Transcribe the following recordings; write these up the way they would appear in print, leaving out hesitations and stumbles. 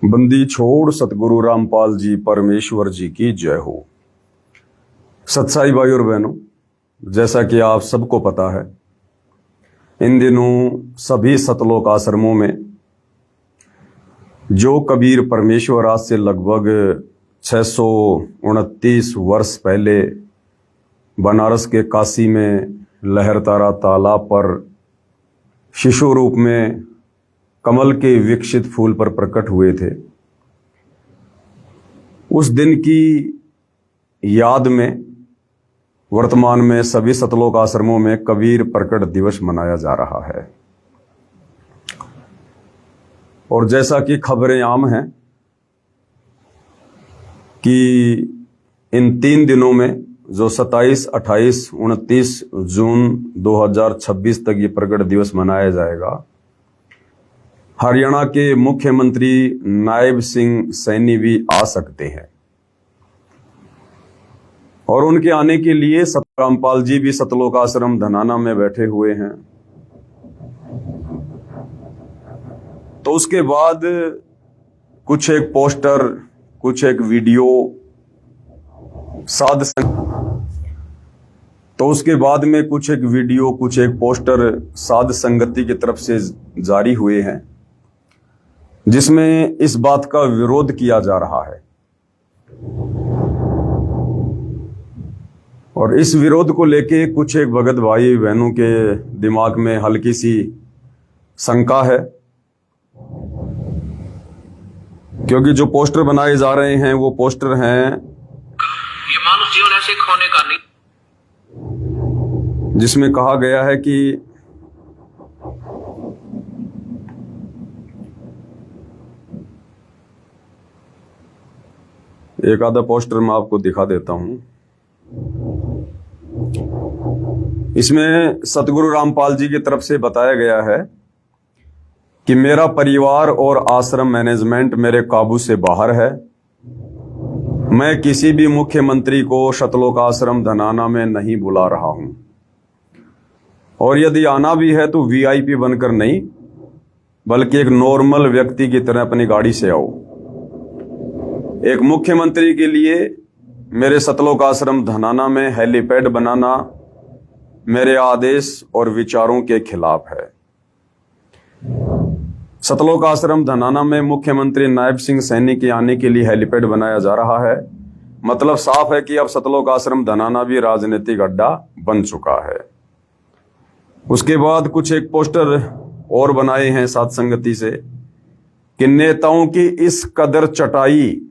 बंदी छोड़ सतगुरु रामपाल जी परमेश्वर जी की जय हो। सत्साई भाई और बहनों, जैसा कि आप सबको पता है, इन दिनों सभी सतलोक आश्रमों में जो कबीर परमेश्वर आज से लगभग 629 वर्ष पहले बनारस के काशी में लहरतारा तालाब पर शिशु रूप में कमल के विकसित फूल पर प्रकट हुए थे, उस दिन की याद में वर्तमान में सभी सतलोक आश्रमों में कबीर प्रकट दिवस मनाया जा रहा है। और जैसा कि खबरें आम हैं कि इन 3 दिनों में जो 27, 28, 29 जून 2026 तक ये प्रकट दिवस मनाया जाएगा, हरियाणा के मुख्यमंत्री नायब सिंह सैनी भी आ सकते हैं और उनके आने के लिए रामपाल जी भी सतलोक आश्रम धनाना में बैठे हुए हैं। तो उसके बाद कुछ एक पोस्टर, कुछ एक वीडियो कुछ एक वीडियो, कुछ एक पोस्टर साध संगति की तरफ से जारी हुए हैं, जिसमें इस बात का विरोध किया जा रहा है। और इस विरोध को लेके कुछ एक भगत भाई बहनों के दिमाग में हल्की सी शंका है, क्योंकि जो पोस्टर बनाए जा रहे हैं वो पोस्टर हैं, ये मानव जीवन ऐसे खोने का नहीं, जिसमें कहा गया है कि एक आधा पोस्टर मैं आपको दिखा देता हूं। इसमें सतगुरु रामपाल जी की तरफ से बताया गया है कि मेरा परिवार और आश्रम मैनेजमेंट मेरे काबू से बाहर है। मैं किसी भी मुख्यमंत्री को सतलोक आश्रम धनाना में नहीं बुला रहा हूं, और यदि आना भी है तो वीआईपी बनकर नहीं, बल्कि एक नॉर्मल व्यक्ति की तरह अपनी गाड़ी से आओ। एक मुख्यमंत्री के लिए मेरे सतलोक आश्रम धनाना में हेलीपैड बनाना मेरे आदेश और विचारों के खिलाफ है। सतलोक आश्रम धनाना में मुख्यमंत्री नायब सिंह सैनी के आने के लिए हेलीपैड बनाया जा रहा है। मतलब साफ है कि अब सतलोक आश्रम धनाना भी राजनीतिक अड्डा बन चुका है। उसके बाद कुछ एक पोस्टर और बनाए हैं साध संगति से कि नेताओं की इस कदर चटाई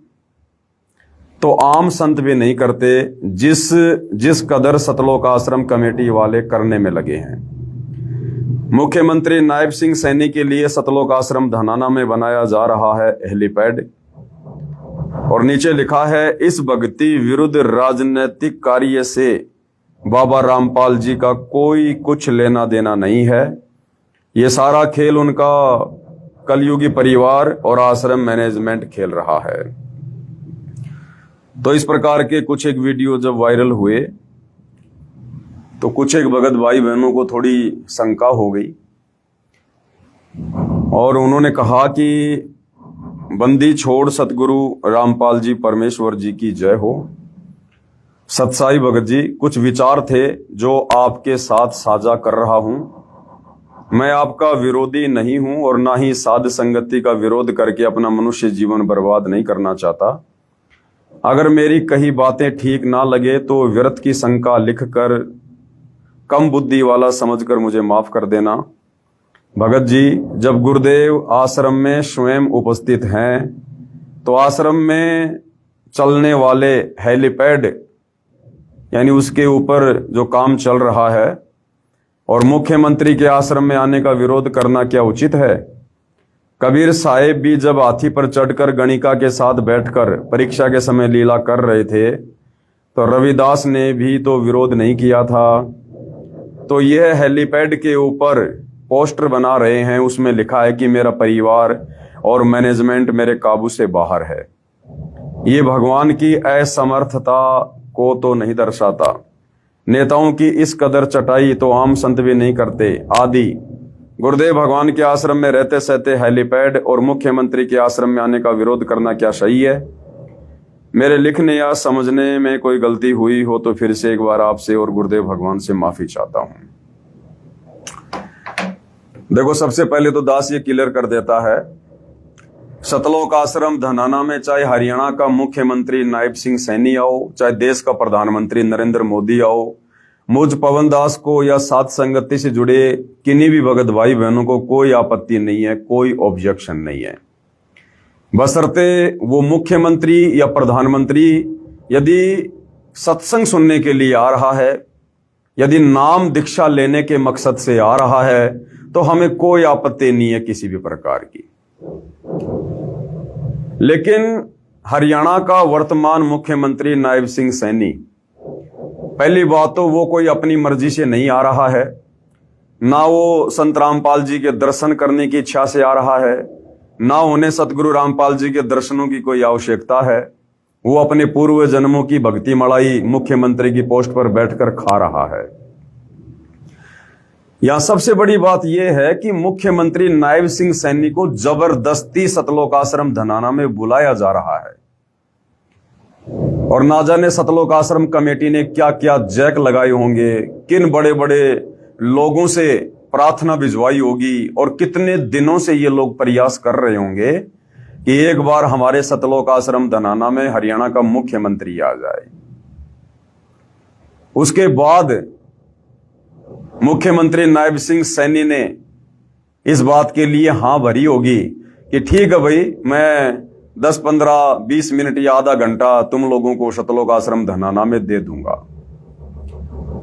तो आम संत भी नहीं करते, जिस कदर सतलोक आश्रम कमेटी वाले करने में लगे हैं। मुख्यमंत्री नायब सिंह सैनी के लिए सतलोक आश्रम धनाना में बनाया जा रहा है हेलीपैड, और नीचे लिखा है, इस भक्ति विरुद्ध राजनीतिक कार्य से बाबा रामपाल जी का कोई कुछ लेना देना नहीं है। ये सारा खेल उनका कलयुगी परिवार और आश्रम मैनेजमेंट खेल रहा है। तो इस प्रकार के कुछ एक वीडियो जब वायरल हुए तो कुछ एक भगत भाई बहनों को थोड़ी शंका हो गई, और उन्होंने कहा कि बंदी छोड़ सतगुरु रामपाल जी परमेश्वर जी की जय हो। सत्साई भगत जी, कुछ विचार थे जो आपके साथ साझा कर रहा हूं। मैं आपका विरोधी नहीं हूं और ना ही साध संगति का विरोध करके अपना मनुष्य जीवन बर्बाद नहीं करना चाहता। अगर मेरी कही बातें ठीक ना लगे तो व्यर्थ की शंका लिखकर कम बुद्धि वाला समझकर मुझे माफ कर देना। भगत जी, जब गुरुदेव आश्रम में स्वयं उपस्थित हैं तो आश्रम में चलने वाले हेलीपैड यानी उसके ऊपर जो काम चल रहा है, और मुख्यमंत्री के आश्रम में आने का विरोध करना क्या उचित है? कबीर साहेब भी जब हाथी पर चढ़कर गणिका के साथ बैठकर परीक्षा के समय लीला कर रहे थे तो रविदास ने भी तो विरोध नहीं किया था। तो यह हेलीपैड के ऊपर पोस्टर बना रहे हैं, उसमें लिखा है कि मेरा परिवार और मैनेजमेंट मेरे काबू से बाहर है। ये भगवान की असमर्थता को तो नहीं दर्शाता। नेताओं की इस कदर चटाई तो आम संत भी नहीं करते आदि गुरुदेव भगवान के आश्रम में रहते सहते हेलीपैड और मुख्यमंत्री के आश्रम में आने का विरोध करना क्या सही है? मेरे लिखने या समझने में कोई गलती हुई हो तो फिर से एक बार आपसे और गुरुदेव भगवान से माफी चाहता हूं। देखो, सबसे पहले तो दास ये क्लियर कर देता है, सतलोक आश्रम धनाना में चाहे हरियाणा का मुख्यमंत्री नायब सिंह सैनी आओ, चाहे देश का प्रधानमंत्री नरेंद्र मोदी आओ, मुझ पवन दास को या साथ संगति से जुड़े किन्हीं भी भगत भाई बहनों को कोई आपत्ति नहीं है, कोई ऑब्जेक्शन नहीं है, बशर्ते वो मुख्यमंत्री या प्रधानमंत्री यदि सत्संग सुनने के लिए आ रहा है, यदि नाम दीक्षा लेने के मकसद से आ रहा है, तो हमें कोई आपत्ति नहीं है किसी भी प्रकार की। लेकिन हरियाणा का वर्तमान मुख्यमंत्री नायब सिंह सैनी, पहली बात तो वो कोई अपनी मर्जी से नहीं आ रहा है, ना वो संत रामपाल जी के दर्शन करने की इच्छा से आ रहा है, ना उन्हें सतगुरु रामपाल जी के दर्शनों की कोई आवश्यकता है। वो अपने पूर्व जन्मों की भक्ति मलाई मुख्यमंत्री की पोस्ट पर बैठकर खा रहा है। यहां सबसे बड़ी बात यह है कि मुख्यमंत्री नायब सिंह सैनी को जबरदस्ती सतलोक आश्रम धनाना में बुलाया जा रहा है, और ना जाने सतलोक आश्रम कमेटी ने क्या क्या जैक लगाए होंगे, किन बड़े बड़े लोगों से प्रार्थना भिजवाई होगी, और कितने दिनों से ये लोग प्रयास कर रहे होंगे कि एक बार हमारे सतलोक आश्रम धनाना में हरियाणा का मुख्यमंत्री आ जाए। उसके बाद मुख्यमंत्री नायब सिंह सैनी ने इस बात के लिए हां भरी होगी कि ठीक है भाई, मैं 10, 15, 20 मिनट या आधा घंटा तुम लोगों को सतलोक आश्रम धनाना में दे दूंगा।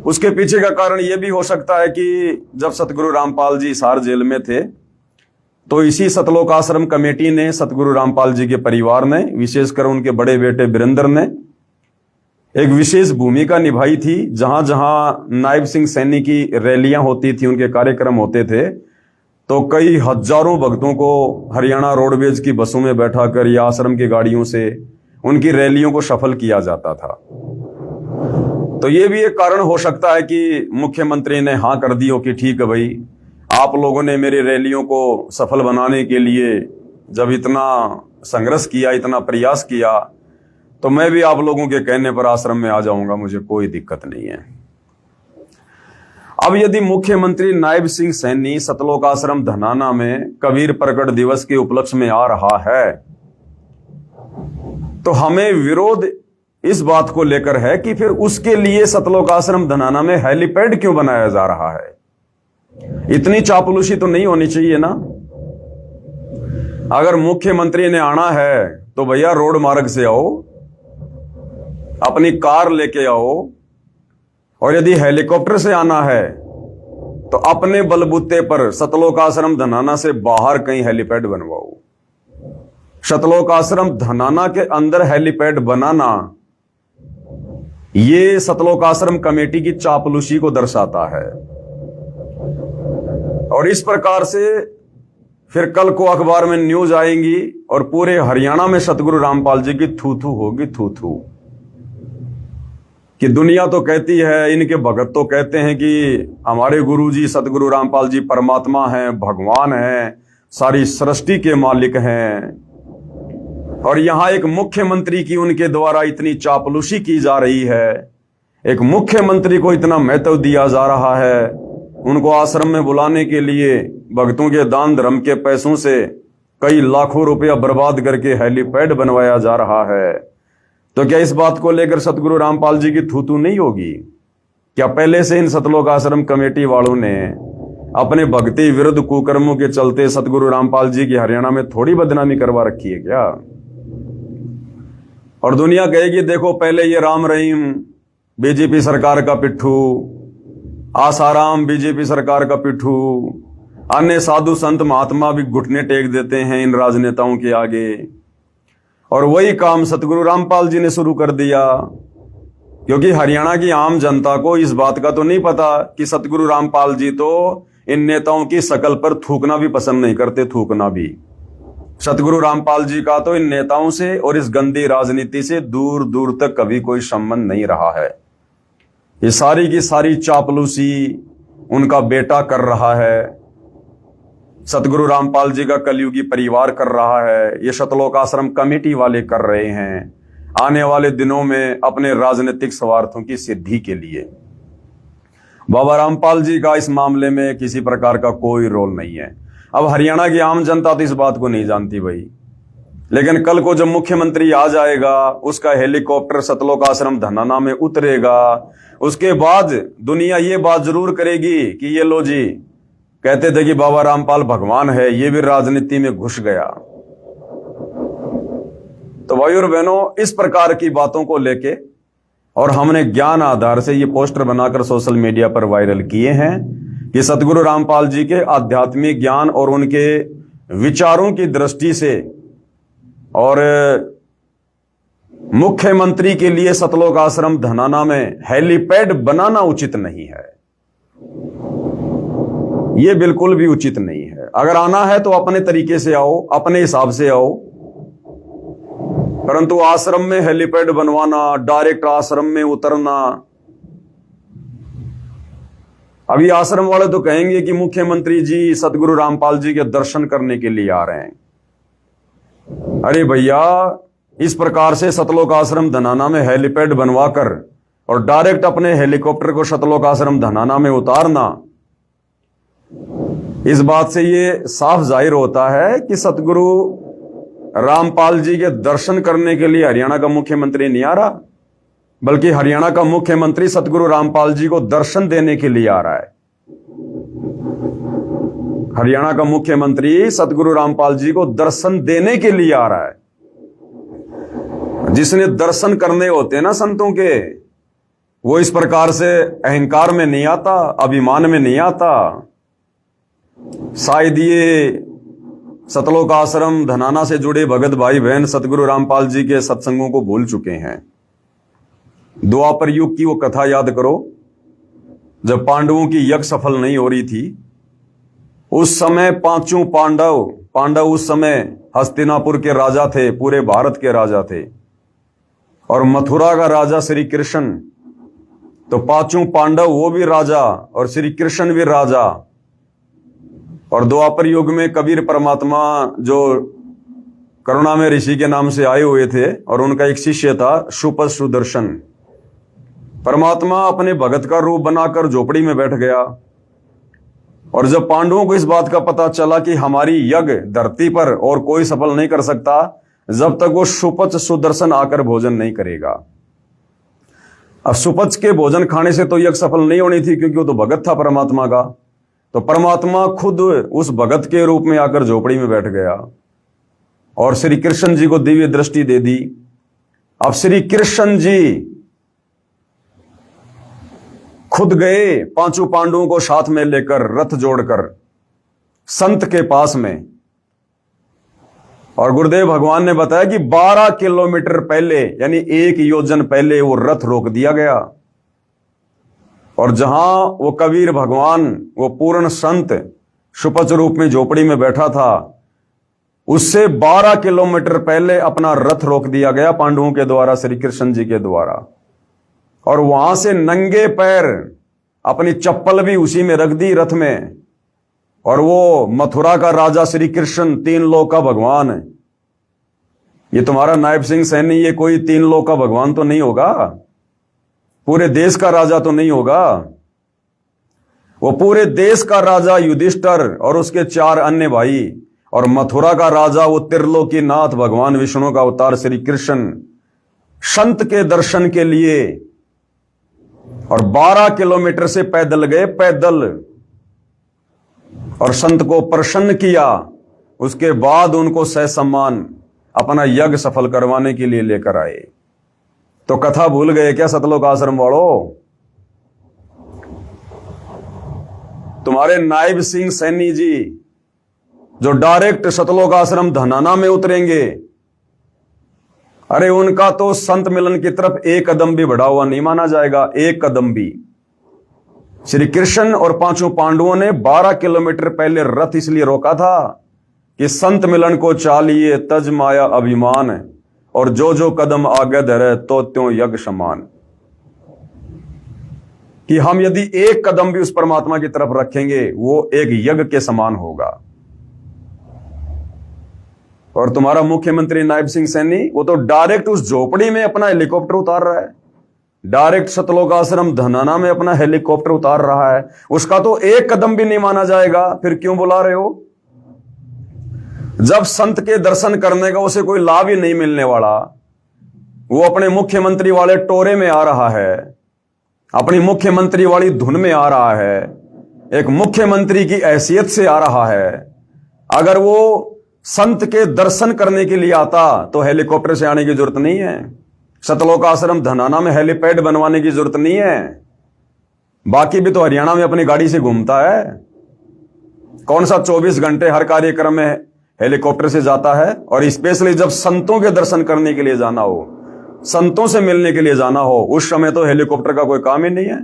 उसके पीछे का कारण यह भी हो सकता है कि जब सतगुरु रामपाल जी हिसार जेल में थे, तो इसी सतलोक आश्रम कमेटी ने, सतगुरु रामपाल जी के परिवार ने, विशेषकर उनके बड़े बेटे वीरेंद्र ने एक विशेष भूमिका निभाई थी। जहां जहां नायब सिंह सैनी की रैलियां होती थी, उनके कार्यक्रम होते थे, तो कई हजारों भक्तों को हरियाणा रोडवेज की बसों में बैठाकर या आश्रम की गाड़ियों से उनकी रैलियों को सफल किया जाता था। तो ये भी एक कारण हो सकता है कि मुख्यमंत्री ने हां कर दी हो कि ठीक है भाई, आप लोगों ने मेरी रैलियों को सफल बनाने के लिए जब इतना संघर्ष किया, इतना प्रयास किया, तो मैं भी आप लोगों के कहने पर आश्रम में आ जाऊंगा, मुझे कोई दिक्कत नहीं है। अब यदि मुख्यमंत्री नायब सिंह सैनी सतलोक आश्रम धनाना में कबीर प्रकट दिवस के उपलक्ष्य में आ रहा है, तो हमें विरोध इस बात को लेकर है कि फिर उसके लिए सतलोक आश्रम धनाना में हेलीपैड क्यों बनाया जा रहा है? इतनी चापलूसी तो नहीं होनी चाहिए ना। अगर मुख्यमंत्री ने आना है तो भैया रोड मार्ग से आओ, अपनी कार लेके आओ, और यदि हेलीकॉप्टर से आना है तो अपने बलबूते पर सतलोक आश्रम धनाना से बाहर कहीं हेलीपैड बनवाओ। सतलोक आश्रम धनाना के अंदर हेलीपैड बनाना, ये सतलोक आश्रम कमेटी की चापलूसी को दर्शाता है। और इस प्रकार से फिर कल को अखबार में न्यूज आएंगी और पूरे हरियाणा में सतगुरु रामपाल जी की थू थू होगी, थू थू, कि दुनिया तो कहती है, इनके भगत तो कहते हैं कि हमारे गुरुजी सतगुरु रामपाल जी परमात्मा हैं, भगवान हैं, सारी सृष्टि के मालिक हैं, और यहां एक मुख्यमंत्री की उनके द्वारा इतनी चापलूसी की जा रही है, एक मुख्यमंत्री को इतना महत्व दिया जा रहा है, उनको आश्रम में बुलाने के लिए भक्तों के दान धर्म के पैसों से कई लाखों रुपया बर्बाद करके हेलीपैड बनवाया जा रहा है। तो क्या इस बात को लेकर सतगुरु रामपाल जी की थूथू नहीं होगी? क्या पहले से इन सतलोक आश्रम कमेटी वालों ने अपने भक्ति विरुद्ध कुकर्मों के चलते सतगुरु रामपाल जी की हरियाणा में थोड़ी बदनामी करवा रखी है क्या? और दुनिया कहेगी देखो, पहले ये राम रहीम बीजेपी सरकार का पिट्ठू, आसाराम बीजेपी सरकार का पिट्ठू, अन्य साधु संत महात्मा भी घुटने टेक देते हैं इन राजनेताओं के आगे, और वही काम सतगुरु रामपाल जी ने शुरू कर दिया। क्योंकि हरियाणा की आम जनता को इस बात का तो नहीं पता कि सतगुरु रामपाल जी तो इन नेताओं की शकल पर थूकना भी पसंद नहीं करते, थूकना भी। सतगुरु रामपाल जी का तो इन नेताओं से और इस गंदी राजनीति से दूर दूर तक कभी कोई संबंध नहीं रहा है। ये सारी की सारी चापलूसी उनका बेटा कर रहा है, सतगुरु रामपाल जी का कलयुगी परिवार कर रहा है, ये शतलोक आश्रम कमेटी वाले कर रहे हैं आने वाले दिनों में अपने राजनीतिक स्वार्थों की सिद्धि के लिए। बाबा रामपाल जी का इस मामले में किसी प्रकार का कोई रोल नहीं है। अब हरियाणा की आम जनता तो इस बात को नहीं जानती भाई, लेकिन कल को जब मुख्यमंत्री आ जाएगा, उसका हेलीकॉप्टर सतलोक आश्रम धनाना में उतरेगा, उसके बाद दुनिया ये बात जरूर करेगी कि ये लो जी, कहते थे कि बाबा रामपाल भगवान है, ये भी राजनीति में घुस गया। तो भाई और बहनों, इस प्रकार की बातों को लेके और हमने ज्ञान आधार से ये पोस्टर बनाकर सोशल मीडिया पर वायरल किए हैं कि सतगुरु रामपाल जी के आध्यात्मिक ज्ञान और उनके विचारों की दृष्टि से और मुख्यमंत्री के लिए सतलोक आश्रम धनाना में हेलीपैड बनाना उचित नहीं है। यह बिल्कुल भी उचित नहीं है। अगर आना है तो अपने तरीके से आओ, अपने हिसाब से आओ, परंतु आश्रम में हेलीपैड बनवाना, डायरेक्ट आश्रम में उतरना, अभी आश्रम वाले तो कहेंगे कि मुख्यमंत्री जी सतगुरु रामपाल जी के दर्शन करने के लिए आ रहे हैं। अरे भैया, इस प्रकार से सतलोक आश्रम धनाना में हेलीपैड बनवाकर और डायरेक्ट अपने हेलीकॉप्टर को सतलोक आश्रम धनाना में उतारना, इस बात से ये साफ जाहिर होता है कि सतगुरु रामपाल जी के दर्शन करने के लिए हरियाणा का मुख्यमंत्री नहीं आ रहा, बल्कि हरियाणा का मुख्यमंत्री सतगुरु रामपाल जी को दर्शन देने के लिए आ रहा है। हरियाणा का मुख्यमंत्री सतगुरु रामपाल जी को दर्शन देने के लिए आ रहा है। जिसने दर्शन करने होते हैं ना संतों के, वो इस प्रकार से अहंकार में नहीं आता, अभिमान में नहीं आता। शायद ये सतलोक आश्रम धनाना से जुड़े भगत भाई बहन सतगुरु रामपाल जी के सत्संगों को भूल चुके हैं। द्वापर युग की वो कथा याद करो, जब पांडवों की यज्ञ सफल नहीं हो रही थी, उस समय पांचों पांडव उस समय हस्तिनापुर के राजा थे, पूरे भारत के राजा थे, और मथुरा का राजा श्री कृष्ण। तो पांचों पांडव वो भी राजा और श्री कृष्ण भी राजा। और द्वापर युग में कबीर परमात्मा जो करुणा में ऋषि के नाम से आए हुए थे, और उनका एक शिष्य था शुपथ सुदर्शन। परमात्मा अपने भगत का रूप बनाकर झोपड़ी में बैठ गया, और जब पांडवों को इस बात का पता चला कि हमारी यज्ञ धरती पर और कोई सफल नहीं कर सकता जब तक वो शुपथ सुदर्शन आकर भोजन नहीं करेगा। अब सुपथ के भोजन खाने से तो यज्ञ सफल नहीं होनी थी, क्योंकि वो तो भगत था परमात्मा का। तो परमात्मा खुद उस भगत के रूप में आकर झोपड़ी में बैठ गया और श्री कृष्ण जी को दिव्य दृष्टि दे दी। अब श्री कृष्ण जी खुद गए पांचों पांडवों को साथ में लेकर रथ जोड़कर संत के पास में, और गुरुदेव भगवान ने बताया कि 12 किलोमीटर पहले, यानी 1 योजन पहले वो रथ रोक दिया गया। और जहां वो कबीर भगवान, वो पूर्ण संत शुपथ रूप में झोपड़ी में बैठा था, उससे 12 किलोमीटर पहले अपना रथ रोक दिया गया पांडवों के द्वारा, श्री कृष्ण जी के द्वारा। और वहां से नंगे पैर अपनी चप्पल भी उसी में रख दी रथ में। और वो मथुरा का राजा श्री कृष्ण, 3 लोक का भगवान है। ये तुम्हारा नायब सिंह सैनी ये कोई 3 लोक का भगवान तो नहीं होगा, पूरे देश का राजा तो नहीं होगा। वो पूरे देश का राजा युधिष्ठिर और उसके 4 अन्य भाई, और मथुरा का राजा वो त्रिलोकी नाथ भगवान विष्णु का अवतार श्री कृष्ण, संत के दर्शन के लिए और 12 किलोमीटर से पैदल गए, पैदल, और संत को प्रसन्न किया। उसके बाद उनको सहसम्मान अपना यज्ञ सफल करवाने के लिए लेकर आए। तो कथा भूल गए क्या सतलोक आश्रम वालों? तुम्हारे नायब सिंह सैनी जी जो डायरेक्ट सतलोक आश्रम धनाना में उतरेंगे, अरे उनका तो संत मिलन की तरफ 1 कदम भी बढ़ा हुआ नहीं माना जाएगा, 1 कदम भी। श्री कृष्ण और पांचों पांडवों ने 12 किलोमीटर पहले रथ इसलिए रोका था कि संत मिलन को चालिए तज माया अभिमान, और जो जो कदम आगे धरे तो त्यों यज्ञ समान। कि हम यदि 1 कदम भी उस परमात्मा की तरफ रखेंगे वो एक यज्ञ के समान होगा। और तुम्हारा मुख्यमंत्री नायब सिंह सैनी वो तो डायरेक्ट उस झोपड़ी में अपना हेलीकॉप्टर उतार रहा है, डायरेक्ट सतलोक आश्रम धनाना में अपना हेलीकॉप्टर उतार रहा है। उसका तो एक कदम भी नहीं माना जाएगा, फिर क्यों बुला रहे हो? जब संत के दर्शन करने का उसे कोई लाभ ही नहीं मिलने वाला, वो अपने मुख्यमंत्री वाले टोरे में आ रहा है, अपनी मुख्यमंत्री वाली धुन में आ रहा है, एक मुख्यमंत्री की हैसियत से आ रहा है। अगर वो संत के दर्शन करने के लिए आता तो हेलीकॉप्टर से आने की जरूरत नहीं है, सतलोक आश्रम धनाना में हेलीपैड बनवाने की जरूरत नहीं है। बाकी भी तो हरियाणा में अपनी गाड़ी से घूमता है, कौन सा 24 घंटे हर कार्यक्रम में हेलीकॉप्टर से जाता है? और स्पेशली जब संतों के दर्शन करने के लिए जाना हो, संतों से मिलने के लिए जाना हो, उस समय तो हेलीकॉप्टर का कोई काम ही नहीं है।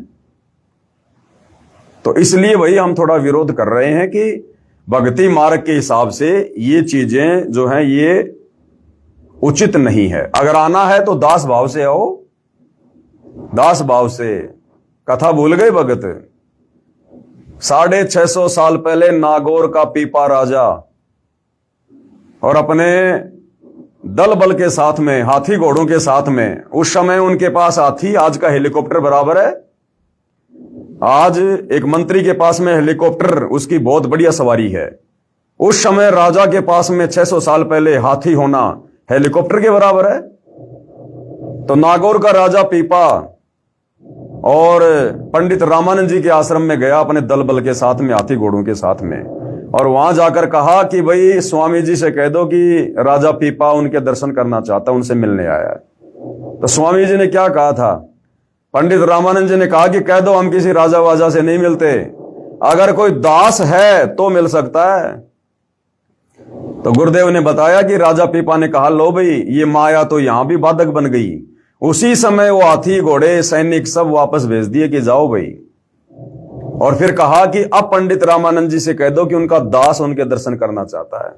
तो इसलिए भाई हम थोड़ा विरोध कर रहे हैं कि भक्ति मार्ग के हिसाब से ये चीजें जो हैं ये उचित नहीं है। अगर आना है तो दास भाव से आओ, दास भाव से। कथा भूल गए भगत? 650 साल पहले नागौर का पीपा राजा और अपने दल बल के साथ में, हाथी घोड़ों के साथ में, उस समय उनके पास हाथी आज का हेलीकॉप्टर बराबर है। आज एक मंत्री के पास में हेलीकॉप्टर, उसकी बहुत बढ़िया सवारी है। उस समय राजा के पास में 600 साल पहले हाथी होना हेलीकॉप्टर के बराबर है। तो नागौर का राजा पीपा और पंडित रामानंद जी के आश्रम में गया अपने दल बल के साथ में, हाथी घोड़ों के साथ में, और वहां जाकर कहा कि भाई स्वामी जी से कह दो कि राजा पीपा उनके दर्शन करना चाहता, उनसे मिलने आया है। तो स्वामी जी ने क्या कहा था? पंडित रामानंद जी ने कहा कि कह दो हम किसी राजा वाजा से नहीं मिलते, अगर कोई दास है तो मिल सकता है। तो गुरुदेव ने बताया कि राजा पीपा ने कहा लो भाई ये माया तो यहां भी बाधक बन गई। उसी समय वो हाथी घोड़े सैनिक सब वापस भेज दिए कि जाओ भाई। और फिर कहा कि अब पंडित रामानंद जी से कह दो कि उनका दास उनके दर्शन करना चाहता है।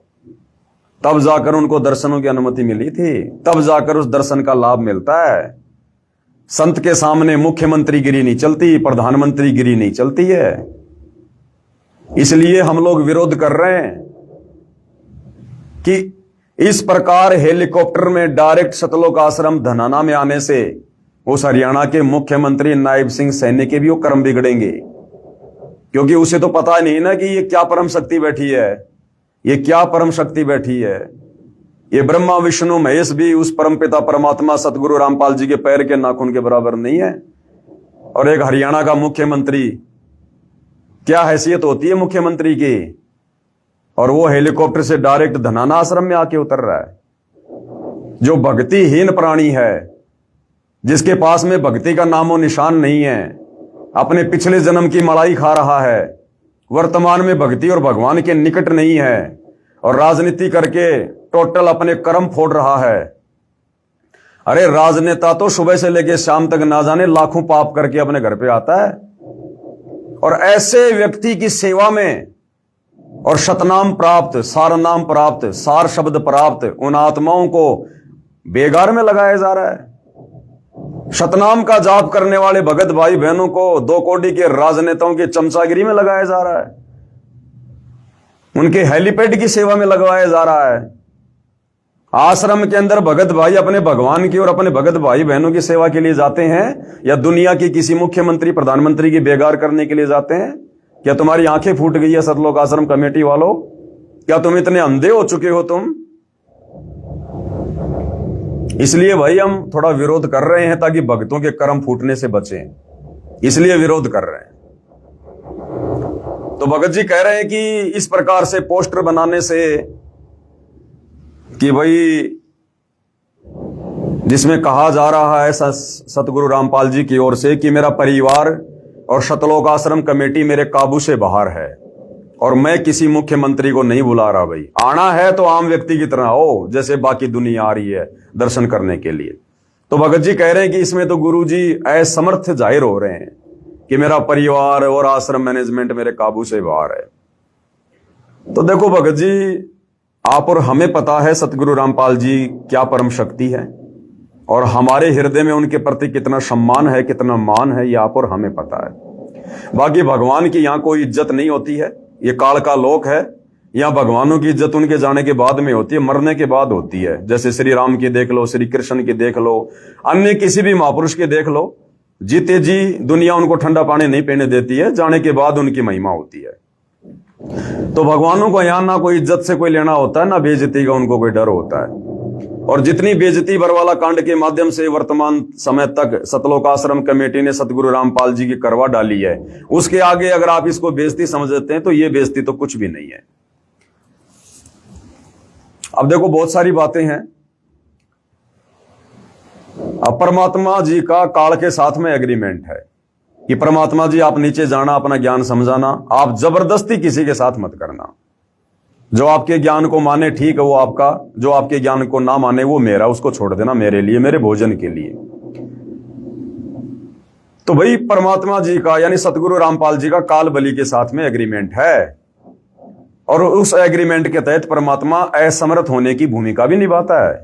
तब जाकर उनको दर्शनों की अनुमति मिली थी, तब जाकर उस दर्शन का लाभ मिलता है। संत के सामने मुख्यमंत्री गिरी नहीं चलती, प्रधानमंत्री गिरी नहीं चलती है। इसलिए हम लोग विरोध कर रहे हैं कि इस प्रकार हेलीकॉप्टर में डायरेक्ट सतलोक आश्रम धनाना में आने से उस हरियाणा के मुख्यमंत्री नायब सिंह सैनी के भी वो कर्म बिगड़ेंगे, क्योंकि उसे तो पता नहीं ना कि ये क्या परम शक्ति बैठी है, ये क्या परम शक्ति बैठी है। ये ब्रह्मा विष्णु महेश भी उस परमपिता परमात्मा सतगुरु रामपाल जी के पैर के नाखून के बराबर नहीं है। और एक हरियाणा का मुख्यमंत्री, क्या हैसियत होती है मुख्यमंत्री की, और वो हेलीकॉप्टर से डायरेक्ट धनाना आश्रम में आके उतर रहा है। जो भक्तिहीन प्राणी है, जिसके पास में भक्ति का नामो निशान नहीं है, अपने पिछले जन्म की मलाई खा रहा है, वर्तमान में भक्ति और भगवान के निकट नहीं है, और राजनीति करके टोटल अपने कर्म फोड़ रहा है। अरे राजनेता तो सुबह से लेकर शाम तक ना जाने लाखों पाप करके अपने घर पे आता है, और ऐसे व्यक्ति की सेवा में और शतनाम प्राप्त, सार नाम प्राप्त, सार शब्द प्राप्त उन आत्माओं को बेगार में लगाया जा रहा है। शतनाम का जाप करने वाले भगत भाई बहनों को 2 कोटी के राजनेताओं की चमचागिरी में लगाया जा रहा है, उनके हेलीपैड की सेवा में लगवाया जा रहा है। आश्रम के अंदर भगत भाई अपने भगवान की और अपने भगत भाई बहनों की सेवा के लिए जाते हैं, या दुनिया की किसी मुख्यमंत्री प्रधानमंत्री की बेगार करने के लिए जाते हैं? क्या तुम्हारी आंखें फूट गई है सतलोक आश्रम कमेटी वालों? क्या तुम इतने अंधे हो चुके हो तुम? इसलिए भाई हम थोड़ा विरोध कर रहे हैं ताकि भक्तों के कर्म फूटने से बचें, इसलिए विरोध कर रहे हैं। तो भगत जी कह रहे हैं कि इस प्रकार से पोस्टर बनाने से कि भाई जिसमें कहा जा रहा है सतगुरु रामपाल जी की ओर से कि मेरा परिवार और सतलोक आश्रम कमेटी मेरे काबू से बाहर है और मैं किसी मुख्यमंत्री को नहीं बुला रहा। भाई आना है तो आम व्यक्ति की तरह आओ, जैसे बाकी दुनिया आ रही है दर्शन करने के लिए। तो भगत जी कह रहे हैं कि इसमें तो गुरु जी असमर्थ जाहिर हो रहे हैं कि मेरा परिवार और आश्रम मैनेजमेंट मेरे काबू से बाहर है। तो देखो भगत जी, आप और हमें पता है सतगुरु रामपाल जी क्या परम शक्ति है, और हमारे हृदय में उनके प्रति कितना सम्मान है, कितना मान है, ये आप और हमें पता है। बाकी भगवान की यहां कोई इज्जत नहीं होती है, ये काल का लोक है। यहाँ भगवानों की इज्जत उनके जाने के बाद में होती है, मरने के बाद होती है। जैसे श्री राम की देख लो, श्री कृष्ण की देख लो, अन्य किसी भी महापुरुष के देख लो, जीते जी दुनिया उनको ठंडा पानी नहीं पीने देती है, जाने के बाद उनकी महिमा होती है। तो भगवानों को यहाँ ना कोई इज्जत से कोई लेना होता है, ना बेइज्जती का उनको कोई डर होता है। और जितनी बेइज्जती बरवाला कांड के माध्यम से वर्तमान समय तक सतलोक आश्रम कमेटी ने सतगुरु रामपाल जी की करवा डाली है, उसके आगे अगर आप इसको बेइज्जती समझते हैं तो ये बेइज्जती तो कुछ भी नहीं है। अब देखो बहुत सारी बातें हैं। अब परमात्मा जी का काल के साथ में एग्रीमेंट है कि परमात्मा जी आप नीचे जाना, अपना ज्ञान समझाना, आप जबरदस्ती किसी के साथ मत करना। जो आपके ज्ञान को माने ठीक है वो आपका, जो आपके ज्ञान को ना माने वो मेरा, उसको छोड़ देना मेरे लिए, मेरे भोजन के लिए। तो भाई परमात्मा जी का यानी सतगुरु रामपाल जी का काल बलि के साथ में एग्रीमेंट है, और उस एग्रीमेंट के तहत परमात्मा असमर्थ होने की भूमिका भी निभाता है।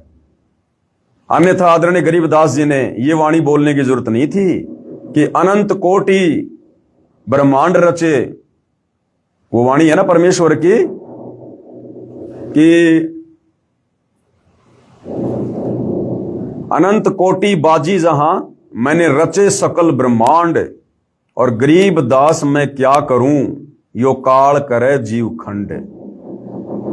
अन्यथा आदरणीय गरीबदास जी ने यह वाणी बोलने की जरूरत नहीं थी कि अनंत कोटि ब्रह्मांड रचे। वो वाणी है ना परमेश्वर की कि अनंत कोटि बाजी जहां मैंने रचे सकल ब्रह्मांड, और गरीब दास मैं क्या करूं यो काल करे जीव खंड।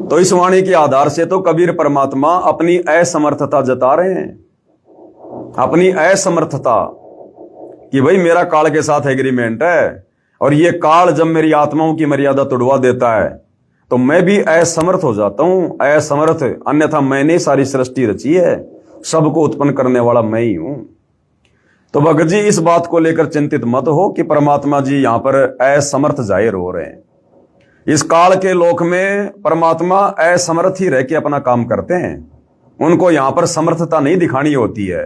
तो इस वाणी के आधार से तो कबीर परमात्मा अपनी असमर्थता जता रहे हैं, अपनी असमर्थता कि भाई मेरा काल के साथ एग्रीमेंट है, और ये काल जब मेरी आत्माओं की मर्यादा तोड़वा देता है तो मैं भी असमर्थ हो जाता हूं, असमर्थ। अन्यथा मैंने सारी सृष्टि रची है, सबको उत्पन्न करने वाला मैं ही हूं। तो भगत जी इस बात को लेकर चिंतित मत हो कि परमात्मा जी यहां पर असमर्थ जाहिर हो रहे हैं। इस काल के लोक में परमात्मा असमर्थ ही रह के अपना काम करते हैं, उनको यहां पर समर्थता नहीं दिखानी होती है।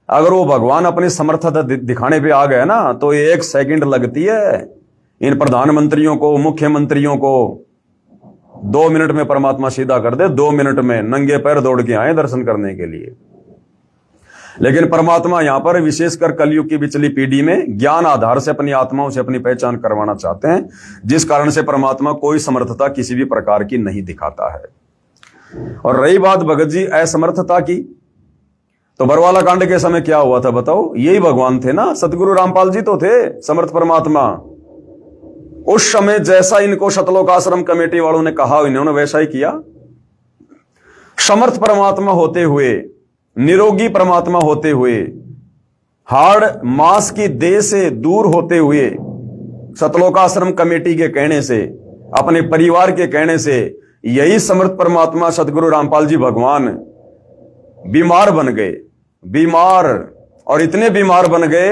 अगर वो भगवान अपनी समर्थता दिखाने पे आ गए ना तो 1 सेकंड लगती है। इन प्रधानमंत्रियों को, मुख्यमंत्रियों को 2 मिनट में परमात्मा सीधा कर दे, 2 मिनट में नंगे पैर दौड़ के आए दर्शन करने के लिए। लेकिन परमात्मा यहां पर विशेषकर कलयुग की पिछली पीढ़ी में ज्ञान आधार से अपनी आत्माओं से अपनी पहचान करवाना चाहते हैं, जिस कारण से परमात्मा कोई समर्थता किसी भी प्रकार की नहीं दिखाता है। और रही बात भगत जी असमर्थता की, तो बरवाला कांड के समय क्या हुआ था बताओ? यही भगवान थे ना, सतगुरु रामपाल जी तो थे समर्थ परमात्मा। उस समय जैसा इनको सतलोक आश्रम कमेटी वालों ने कहा इन्होंने वैसा ही किया। समर्थ परमात्मा होते हुए, निरोगी परमात्मा होते हुए, हाड़ मांस की देह से दूर होते हुए, सतलोक आश्रम कमेटी के कहने से, अपने परिवार के कहने से, यही समर्थ परमात्मा सतगुरु रामपाल जी भगवान बीमार बन गए। बीमार, और इतने बीमार बन गए,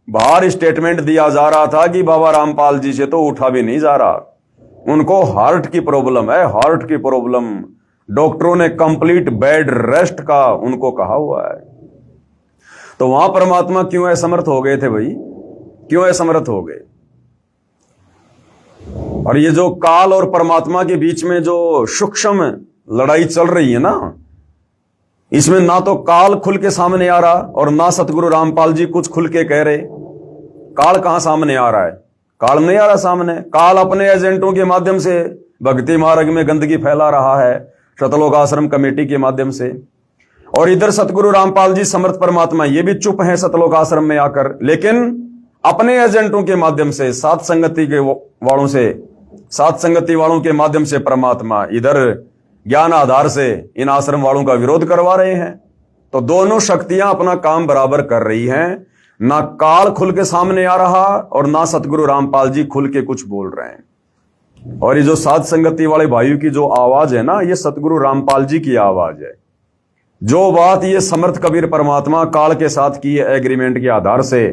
बाहर स्टेटमेंट दिया जा रहा था कि बाबा रामपाल जी से तो उठा भी नहीं जा रहा, उनको हार्ट की प्रॉब्लम है, हार्ट की प्रॉब्लम। डॉक्टरों ने कंप्लीट बेड रेस्ट का उनको कहा हुआ है। तो वहां परमात्मा क्यों असमर्थ हो गए थे भाई? क्यों असमर्थ हो गए? और ये जो काल और परमात्मा के बीच में जो सूक्ष्म लड़ाई चल रही है ना, इसमें ना तो काल खुल के सामने आ रहा और ना सतगुरु रामपाल जी कुछ खुल के कह रहे। काल कहां सामने आ रहा है? काल नहीं आ रहा सामने। काल अपने एजेंटों के माध्यम से भक्ति मार्ग में गंदगी फैला रहा है, सतलोक आश्रम कमेटी के माध्यम से। और इधर सतगुरु रामपाल जी समर्थ परमात्मा ये भी चुप हैं सतलोक आश्रम में आकर, लेकिन अपने एजेंटों के माध्यम से, साथ संगति के वालों से, साथ संगति वालों के माध्यम से परमात्मा इधर ज्ञान आधार से इन आश्रम वालों का विरोध करवा रहे हैं। तो दोनों शक्तियां अपना काम बराबर कर रही हैं। ना काल खुल के सामने आ रहा और ना सतगुरु रामपाल जी खुल के कुछ बोल रहे हैं। और ये जो साध संगति वाले भाइयों की जो आवाज है ना, ये सतगुरु रामपाल जी की आवाज है। जो बात ये समर्थ कबीर परमात्मा काल के साथ की एग्रीमेंट के आधार से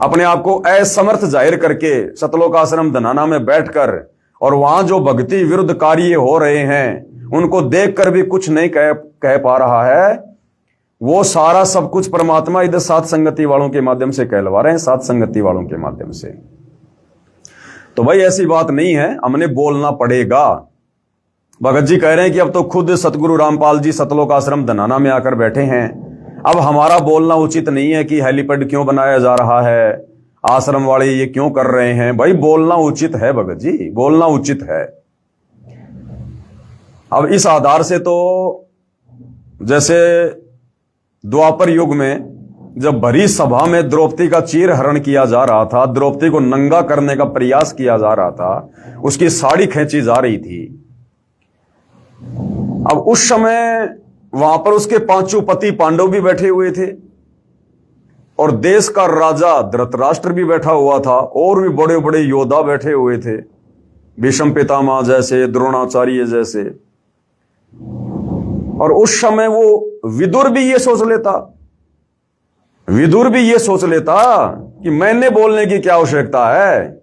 अपने आप को असमर्थ जाहिर करके सतलोक आश्रम धनाना में बैठकर, और वहां जो भक्ति विरुद्ध कार्य हो रहे हैं उनको देखकर भी कुछ नहीं कह पा रहा है, वो सारा सब कुछ परमात्मा इधर साथ संगति वालों के माध्यम से कहलवा रहे हैं, साथ संगति वालों के माध्यम से। तो भाई ऐसी बात नहीं है, हमने बोलना पड़ेगा। भगत जी कह रहे हैं कि अब तो खुद सतगुरु रामपाल जी सतलोक आश्रम धनाना में आकर बैठे हैं, अब हमारा बोलना उचित नहीं है कि हेलीपैड क्यों बनाया जा रहा है, आश्रम वाले ये क्यों कर रहे हैं। भाई बोलना उचित है भगत जी, बोलना उचित है। अब इस आधार से तो जैसे द्वापर युग में जब भरी सभा में द्रौपदी का चीर हरण किया जा रहा था, द्रौपदी को नंगा करने का प्रयास किया जा रहा था, उसकी साड़ी खींची जा रही थी। अब उस समय वहां पर उसके पांचों पति पांडव भी बैठे हुए थे और देश का राजा धृतराष्ट्र भी बैठा हुआ था और भी बड़े बड़े योद्धा बैठे हुए थे, भीष्म पितामह जैसे, द्रोणाचार्य जैसे। और उस समय वो विदुर भी ये सोच लेता कि मैंने बोलने की क्या आवश्यकता है,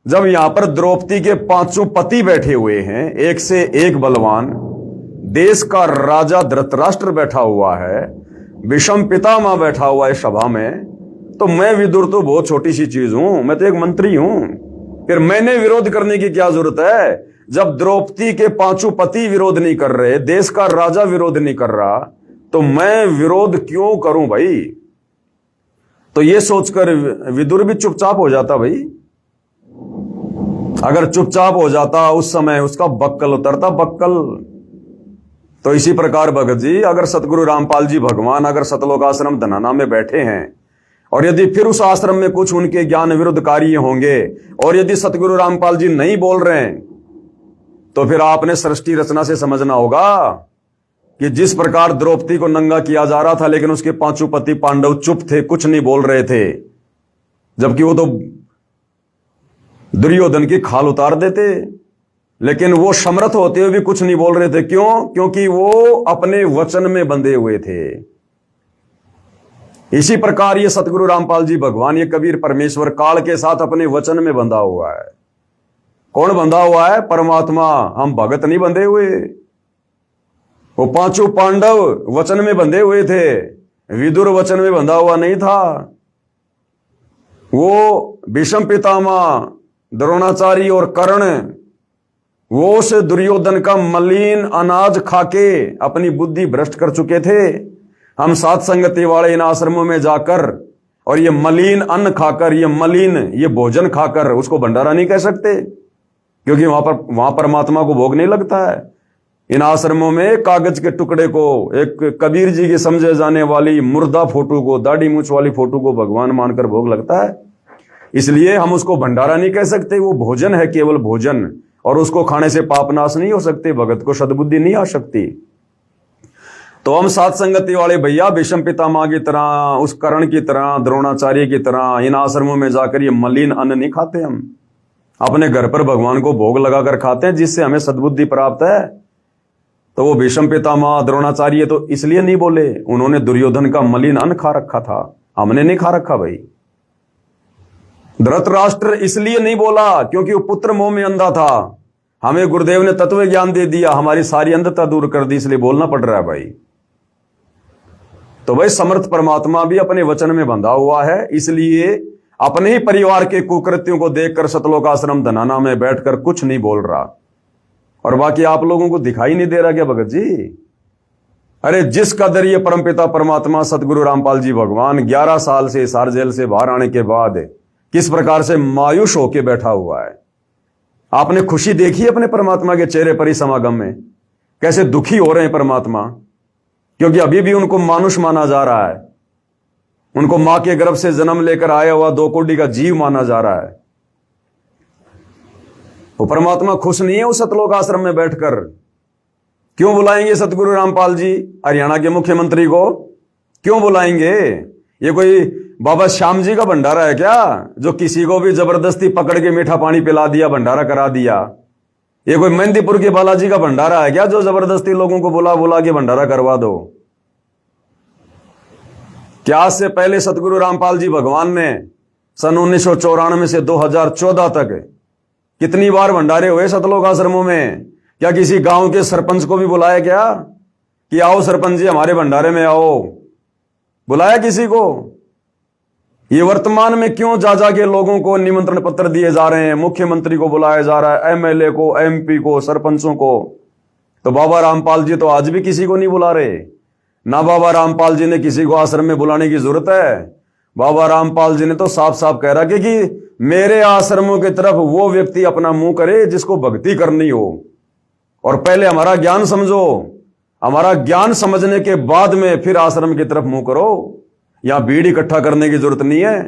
जब यहां पर द्रौपदी के पांचों पति बैठे हुए हैं, एक से एक बलवान, देश का राजा धृतराष्ट्र बैठा हुआ है, भीष्म पितामह बैठा हुआ है सभा में, तो मैं विदुर तो बहुत छोटी सी चीज हूं, मैं तो एक मंत्री हूं, फिर मैंने विरोध करने की क्या जरूरत है? जब द्रौपदी के पांचों पति विरोध नहीं कर रहे, देश का राजा विरोध नहीं कर रहा, तो मैं विरोध क्यों करूं भाई? तो ये सोचकर विदुर भी चुपचाप हो जाता भाई। अगर चुपचाप हो जाता उस समय उसका बक्कल उतरता, बक्कल। तो इसी प्रकार भगत जी, अगर सतगुरु रामपाल जी भगवान अगर सतलोक आश्रम धनाना में बैठे हैं और यदि फिर उस आश्रम में कुछ उनके ज्ञान विरुद्ध कार्य होंगे और यदि सतगुरु रामपाल जी नहीं बोल रहे हैं, तो फिर आपने सृष्टि रचना से समझना होगा कि जिस प्रकार द्रौपदी को नंगा किया जा रहा था, लेकिन उसके पांचों पति पांडव चुप थे, कुछ नहीं बोल रहे थे, जबकि वो तो दुर्योधन की खाल उतार देते, लेकिन वो समर्थ होते हुए भी कुछ नहीं बोल रहे थे। क्यों? क्योंकि वो अपने वचन में बंधे हुए थे। इसी प्रकार ये सतगुरु रामपाल जी भगवान, ये कबीर परमेश्वर काल के साथ अपने वचन में बंधा हुआ है। कौन बंधा हुआ है? परमात्मा। हम भगत नहीं बंधे हुए। वो पांचों पांडव वचन में बंधे हुए थे, विदुर वचन में बंधा हुआ नहीं था। वो भीष्म पितामह, द्रोणाचार्य और कर्ण, वो उस दुर्योधन का मलिन अनाज खाके अपनी बुद्धि भ्रष्ट कर चुके थे। हम सात संगति वाले इन आश्रमों में जाकर और ये मलिन अन्न खाकर, ये मलिन ये भोजन खाकर उसको भंडारा नहीं कह सकते, क्योंकि वहां परमात्मा को भोग नहीं लगता है। इन आश्रमों में कागज के टुकड़े को, एक कबीर जी की समझे जाने वाली मुर्दा फोटो को, दाढ़ी मूछ वाली फोटो को भगवान मानकर भोग लगता है। इसलिए हम उसको भंडारा नहीं कह सकते, वो भोजन है, केवल भोजन, और उसको खाने से पाप नाश नहीं हो सकते, भगत को सद्बुद्धि नहीं आ सकती। तो हम सात संगति वाले भैया भीष्म पितामह की तरह, उस कर्ण की तरह, द्रोणाचार्य की तरह इन आश्रमों में जाकर ये मलिन अन्न नहीं खाते। हम अपने घर पर भगवान को भोग लगाकर खाते हैं, जिससे हमें सद्बुद्धि प्राप्त है। तो वो भीष्म पितामह, द्रोणाचार्य तो इसलिए नहीं बोले, उन्होंने दुर्योधन का मलिन अन्न खा रखा था, हमने नहीं खा रखा भाई। धृतराष्ट्र इसलिए नहीं बोला क्योंकि वो पुत्र मोह में अंधा था, हमें गुरुदेव ने तत्व ज्ञान दे दिया, हमारी सारी अंधता दूर कर दी, इसलिए बोलना पड़ रहा है भाई। तो भाई समर्थ परमात्मा भी अपने वचन में बंधा हुआ है, इसलिए अपने ही परिवार के कुकृत्यों को देखकर सतलोक आश्रम धनाना में बैठकर कुछ नहीं बोल रहा। और बाकी आप लोगों को दिखाई नहीं दे रहा क्या भगत जी? अरे जिस कदर ये परमपिता परमात्मा सतगुरु रामपाल जी भगवान 11 साल से हिसार जेल से बाहर आने के बाद किस प्रकार से मायूस होके बैठा हुआ है। आपने खुशी देखी अपने परमात्मा के चेहरे पर ही समागम में? कैसे दुखी हो रहे हैं परमात्मा, क्योंकि अभी भी उनको मानुष माना जा रहा है, उनको मां के गर्भ से जन्म लेकर आया हुआ 2 कोटि का जीव माना जा रहा है। वो परमात्मा खुश नहीं है उस सतलोक आश्रम में बैठकर। क्यों बुलाएंगे सतगुरु रामपाल जी हरियाणा के मुख्यमंत्री को? क्यों बुलाएंगे? ये कोई बाबा श्याम जी का भंडारा है क्या, जो किसी को भी जबरदस्ती पकड़ के मीठा पानी पिला दिया, भंडारा करा दिया? ये कोई मेहंदीपुर के बालाजी का भंडारा है क्या, जो जबरदस्ती लोगों को बुला बुला के भंडारा करवा दो? क्या आज से पहले सतगुरु रामपाल जी भगवान ने सन 1994 से 2014 तक कितनी बार भंडारे हुए सतलोक आश्रमों में? क्या किसी गांव के सरपंच को भी बुलाया क्या कि आओ सरपंच जी हमारे भंडारे में आओ? बुलाया किसी को? ये वर्तमान में क्यों जा के लोगों को निमंत्रण पत्र दिए जा रहे हैं, मुख्यमंत्री को बुलाया जा रहा है, एमएलए को, एमपी को, सरपंचों को? तो बाबा रामपाल जी तो आज भी किसी को नहीं बुला रहे ना। बाबा रामपाल जी ने किसी को आश्रम में बुलाने की जरूरत है? बाबा रामपाल जी ने तो साफ साफ कह रहा कि मेरे आश्रमों की तरफ वो व्यक्ति अपना मुंह करे जिसको भक्ति करनी हो, और पहले हमारा ज्ञान समझो। हमारा ज्ञान समझने के बाद में फिर आश्रम की तरफ मुंह करो। यहां भीड़ इकट्ठा करने की जरूरत नहीं है।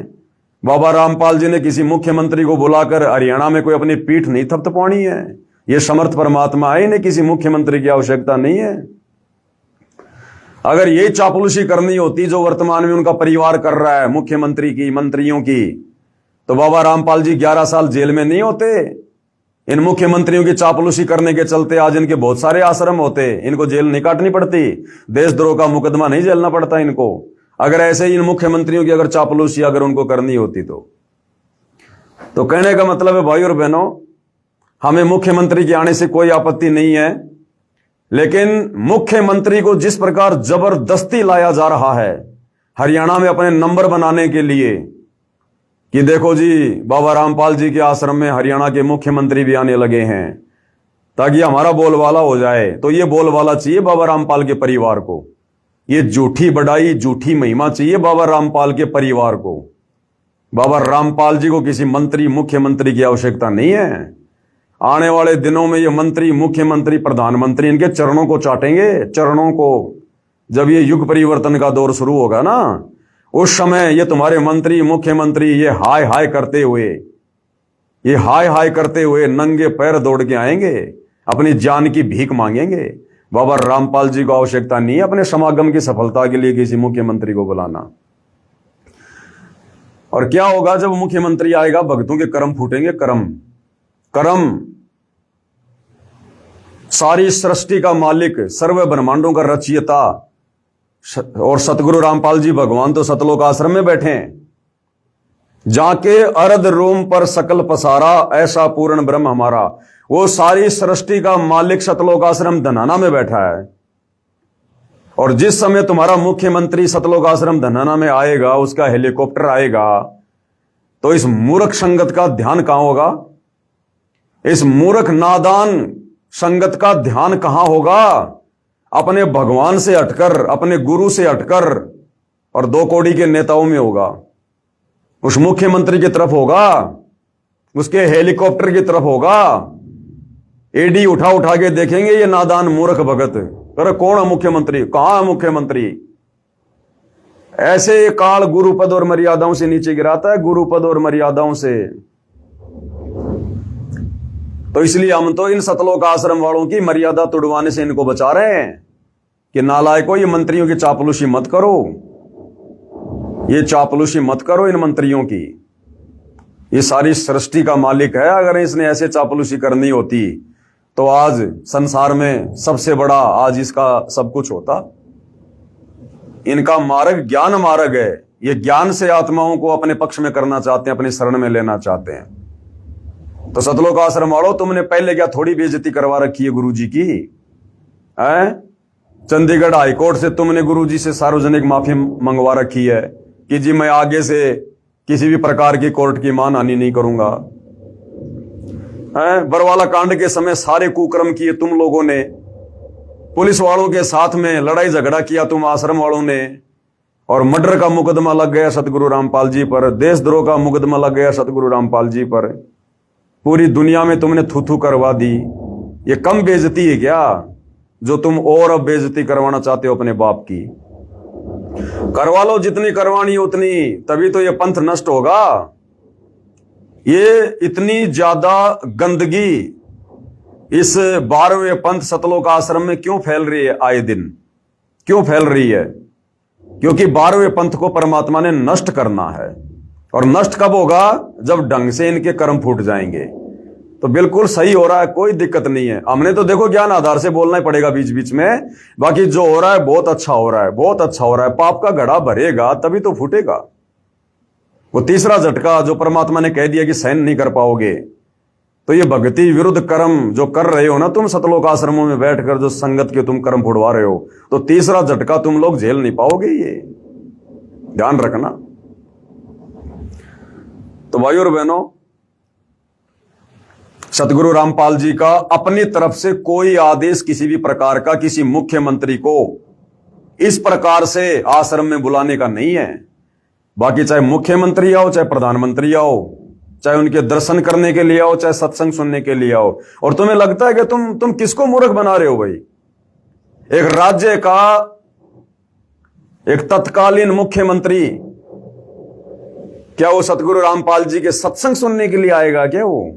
बाबा रामपाल जी ने किसी मुख्यमंत्री को बुलाकर हरियाणा में कोई अपनी पीठ नहीं थपथपानी है। ये समर्थ परमात्मा है, इन्हें किसी मुख्यमंत्री की आवश्यकता नहीं है। अगर ये चापलूसी करनी होती जो वर्तमान में उनका परिवार कर रहा है, मुख्यमंत्री की, मंत्रियों की, तो बाबा रामपाल जी 11 साल जेल में नहीं होते। इन मुख्यमंत्रियों की चापलूसी करने के चलते आज इनके बहुत सारे आश्रम होते, इनको जेल नहीं काटनी पड़ती, देशद्रोह का मुकदमा नहीं झेलना पड़ता इनको। अगर ऐसे इन मुख्यमंत्रियों की अगर चापलूसी अगर उनको करनी होती तो कहने का मतलब है भाई और बहनों, हमें मुख्यमंत्री के आने से कोई आपत्ति नहीं है, लेकिन मुख्यमंत्री को जिस प्रकार जबरदस्ती लाया जा रहा है हरियाणा में अपने नंबर बनाने के लिए कि देखो जी बाबा रामपाल जी के आश्रम में हरियाणा के मुख्यमंत्री भी आने लगे हैं ताकि हमारा बोलबाला हो जाए, तो ये बोलबाला चाहिए बाबा रामपाल के परिवार को। ये झूठी बड़ाई, झूठी महिमा चाहिए बाबा रामपाल के परिवार को। बाबा रामपाल जी को किसी मंत्री, मुख्यमंत्री की आवश्यकता नहीं है। आने वाले दिनों में ये मंत्री, मुख्यमंत्री, प्रधानमंत्री इनके चरणों को चाटेंगे, चरणों को। जब ये युग परिवर्तन का दौर शुरू होगा ना, उस समय ये तुम्हारे मंत्री, मुख्यमंत्री ये हाय हाय करते हुए नंगे पैर दौड़ के आएंगे, अपनी जान की भीख मांगेंगे। बाबा रामपाल जी को आवश्यकता नहीं है अपने समागम की सफलता के लिए किसी मुख्यमंत्री को बुलाना। और क्या होगा जब मुख्यमंत्री आएगा? भक्तों के कर्म फूटेंगे, कर्म। सारी सृष्टि का मालिक, सर्व ब्रह्मांडों का रचयिता और सतगुरु रामपाल जी भगवान तो सतलोक आश्रम में बैठे हैं। जाके अर्ध रोम पर सकल पसारा, ऐसा पूर्ण ब्रह्म हमारा। वो सारी सृष्टि का मालिक सतलोक आश्रम धनाना में बैठा है। और जिस समय तुम्हारा मुख्यमंत्री सतलोक आश्रम धनाना में आएगा, उसका हेलीकॉप्टर आएगा, तो इस मूर्ख संगत का ध्यान कहां होगा? इस मूर्ख नादान संगत का ध्यान कहां होगा? अपने भगवान से हटकर, अपने गुरु से हटकर और 2 कौड़ी के नेताओं में होगा। उस मुख्यमंत्री की तरफ होगा, उसके हेलीकॉप्टर की तरफ होगा। एडी उठा के देखेंगे ये नादान मूर्ख भगत। अरे कौन है मुख्यमंत्री? कहां है मुख्यमंत्री? ऐसे काल गुरु पद और मर्यादाओं से नीचे गिराता है, गुरु पद और मर्यादाओं से। तो इसलिए हम तो इन सतलोक आश्रम वालों की मर्यादा तुड़वाने से इनको बचा रहे हैं कि नालायकों, ये मंत्रियों की चापलूसी मत करो, ये चापलूसी मत करो इन मंत्रियों की। ये सारी सृष्टि का मालिक है। अगर इसने ऐसे चापलूसी करनी होती तो आज संसार में सबसे बड़ा आज इसका सब कुछ होता। इनका मार्ग ज्ञान मार्ग है। ये ज्ञान से आत्माओं को अपने पक्ष में करना चाहते हैं, अपनी शरण में लेना चाहते हैं। तो सतलोक आश्रम वालों, तुमने पहले क्या थोड़ी बेइज्जती करवा रखी है गुरु जी की? चंडीगढ़ हाईकोर्ट से तुमने गुरु जी से सार्वजनिक माफी मंगवा रखी है कि जी मैं आगे से किसी भी प्रकार की कोर्ट की मानहानि नहीं करूंगा। बरवाला कांड के समय सारे कुकर्म किए तुम लोगों ने, पुलिस वालों के साथ में लड़ाई झगड़ा किया तुम आश्रम वालों ने, और मर्डर का मुकदमा लग गया सतगुरु रामपाल जी पर, देशद्रोह का मुकदमा लग गया सतगुरु रामपाल जी पर। पूरी दुनिया में तुमने थू करवा दी। ये कम बेइज्जती है क्या जो तुम और अब बेइज्जती करवाना चाहते हो अपने बाप की? करवा लो जितनी करवानी उतनी, तभी तो ये पंथ नष्ट होगा। ये इतनी ज्यादा गंदगी इस 12वें पंथ सतलोक आश्रम में क्यों फैल रही है? आए दिन क्यों फैल रही है? क्योंकि 12वें पंथ को परमात्मा ने नष्ट करना है। और नष्ट कब होगा? जब ढंग से इनके कर्म फूट जाएंगे। तो बिल्कुल सही हो रहा है, कोई दिक्कत नहीं है। हमने तो देखो ज्ञान आधार से बोलना ही पड़ेगा बीच बीच में। बाकी जो हो रहा है बहुत अच्छा हो रहा है, बहुत अच्छा हो रहा है। पाप का घड़ा भरेगा तभी तो फूटेगा। वो तीसरा झटका जो परमात्मा ने कह दिया कि सहन नहीं कर पाओगे, तो ये भक्ति विरुद्ध कर्म जो कर रहे हो ना तुम सतलोक आश्रमों में बैठकर, जो संगत के तुम कर्म फुड़वा रहे हो, तो तीसरा झटका तुम लोग झेल नहीं पाओगे। ये ध्यान रखना। तो भाइयों और बहनों, सतगुरु रामपाल जी का अपनी तरफ से कोई आदेश किसी भी प्रकार का किसी मुख्यमंत्री को इस प्रकार से आश्रम में बुलाने का नहीं है। बाकी चाहे मुख्यमंत्री आओ, चाहे प्रधानमंत्री आओ, चाहे उनके दर्शन करने के लिए आओ, चाहे सत्संग सुनने के लिए आओ। और तुम्हें लगता है कि तुम किसको मूर्ख बना रहे हो भाई? एक राज्य का एक तत्कालीन मुख्यमंत्री क्या वो सतगुरु रामपाल जी के सत्संग सुनने के लिए आएगा क्या? वो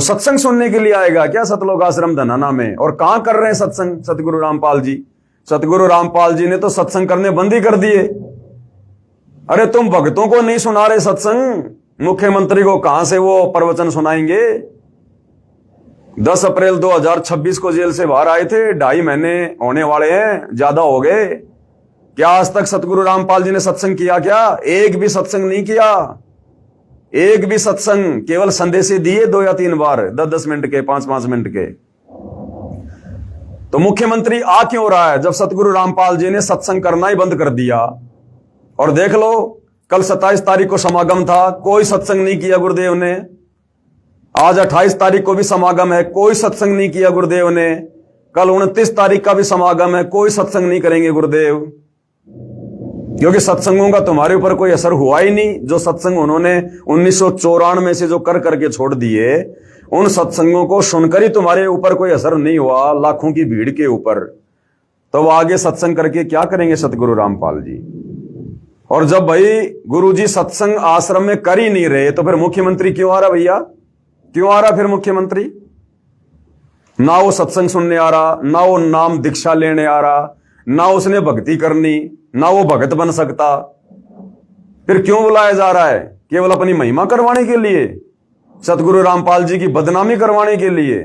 सत्संग सुनने के लिए आएगा क्या सतलोक आश्रम धनाना में? और कहां कर रहे हैं सत्संग सतगुरु रामपाल जी? सतगुरु रामपाल जी ने तो सत्संग करने बंद ही कर दिए। अरे तुम भक्तों को नहीं सुना रहे सत्संग, मुख्यमंत्री को कहां से वो प्रवचन सुनाएंगे? 10 अप्रैल 2026 को जेल से बाहर आए थे, 2.5 महीने होने वाले हैं, ज्यादा हो गए। क्या आज तक सतगुरु रामपाल जी ने सत्संग किया क्या? एक भी सत्संग नहीं किया, एक भी सत्संग। केवल संदेशे दिए 2 या 3 बार, 10-10 मिनट के, 5-5 मिनट के। तो मुख्यमंत्री आ क्यों रहा है जब सतगुरु रामपाल जी ने सत्संग करना ही बंद कर दिया? और देख लो, कल 27 तारीख को समागम था, कोई सत्संग नहीं किया गुरुदेव ने। आज 28 तारीख को भी समागम है, कोई सत्संग नहीं किया गुरुदेव ने। कल 29 तारीख का भी समागम है, कोई सत्संग नहीं करेंगे गुरुदेव, क्योंकि सत्संगों का तुम्हारे ऊपर कोई असर हुआ ही नहीं। जो सत्संग उन्होंने 1994 से जो कर करके छोड़ दिए, उन सत्संगों को सुनकर ही तुम्हारे ऊपर कोई असर नहीं हुआ, लाखों की भीड़ के ऊपर। तो आगे सत्संग करके क्या करेंगे सतगुरु रामपाल जी? और जब भाई गुरुजी सत्संग आश्रम में कर ही नहीं रहे, तो फिर मुख्यमंत्री क्यों आ रहा भैया? क्यों आ रहा फिर मुख्यमंत्री? ना वो सत्संग सुनने आ रहा, ना वो नाम दीक्षा लेने आ रहा, ना उसने भक्ति करनी, ना वो भगत बन सकता। फिर क्यों बुलाया जा रहा है? केवल अपनी महिमा करवाने के लिए, सतगुरु रामपाल जी की बदनामी करवाने के लिए,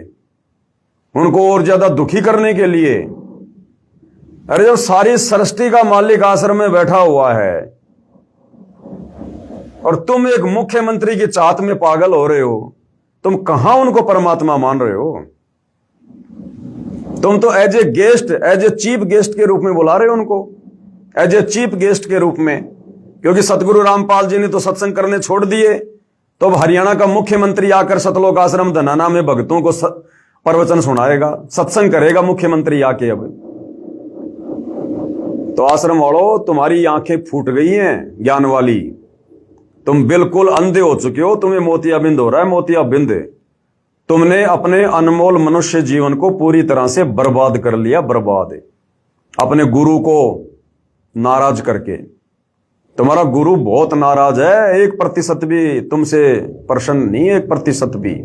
उनको और ज्यादा दुखी करने के लिए। अरे जब सारी सृष्टि का मालिक आश्रम में बैठा हुआ है और तुम एक मुख्यमंत्री की चाहत में पागल हो रहे हो, तुम कहां उनको परमात्मा मान रहे हो? तुम तो as a guest, as a chief guest के रूप में बुला रहे हो उनको, एज ए चीफ गेस्ट के रूप में। क्योंकि सतगुरु रामपाल जी ने तो सत्संग करने छोड़ दिए, तो अब हरियाणा का मुख्यमंत्री आकर सतलोक आश्रम धनाना में भक्तों को प्रवचन सुनाएगा, सत्संग करेगा मुख्यमंत्री आके। अब तो आश्रम वालों, तुम्हारी आंखें फूट गई हैं ज्ञान वाली, तुम बिल्कुल अंधे हो चुके हो। तुम्हें मोतियाबिंद हो रहा है, मोतियाबिंद। तुमने अपने अनमोल मनुष्य जीवन को पूरी तरह से बर्बाद कर लिया, बर्बाद। अपने गुरु को नाराज करके। तुम्हारा गुरु बहुत नाराज है, 1% भी तुमसे प्रसन्न नहीं है, 1% भी।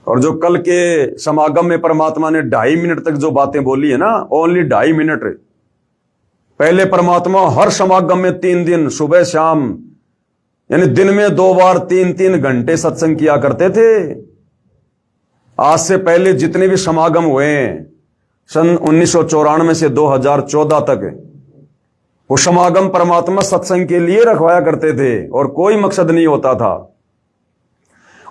और जो कल के समागम में परमात्मा ने 2.5 मिनट तक जो बातें बोली है ना, ओनली 2.5 मिनट। पहले परमात्मा हर समागम में 3 दिन सुबह शाम, यानी दिन में 2 बार 3-3 घंटे सत्संग किया करते थे। आज से पहले जितने भी समागम हुए हैं सन 1994 से 2014 तक, वो समागम परमात्मा सत्संग के लिए रखवाया करते थे और कोई मकसद नहीं होता था।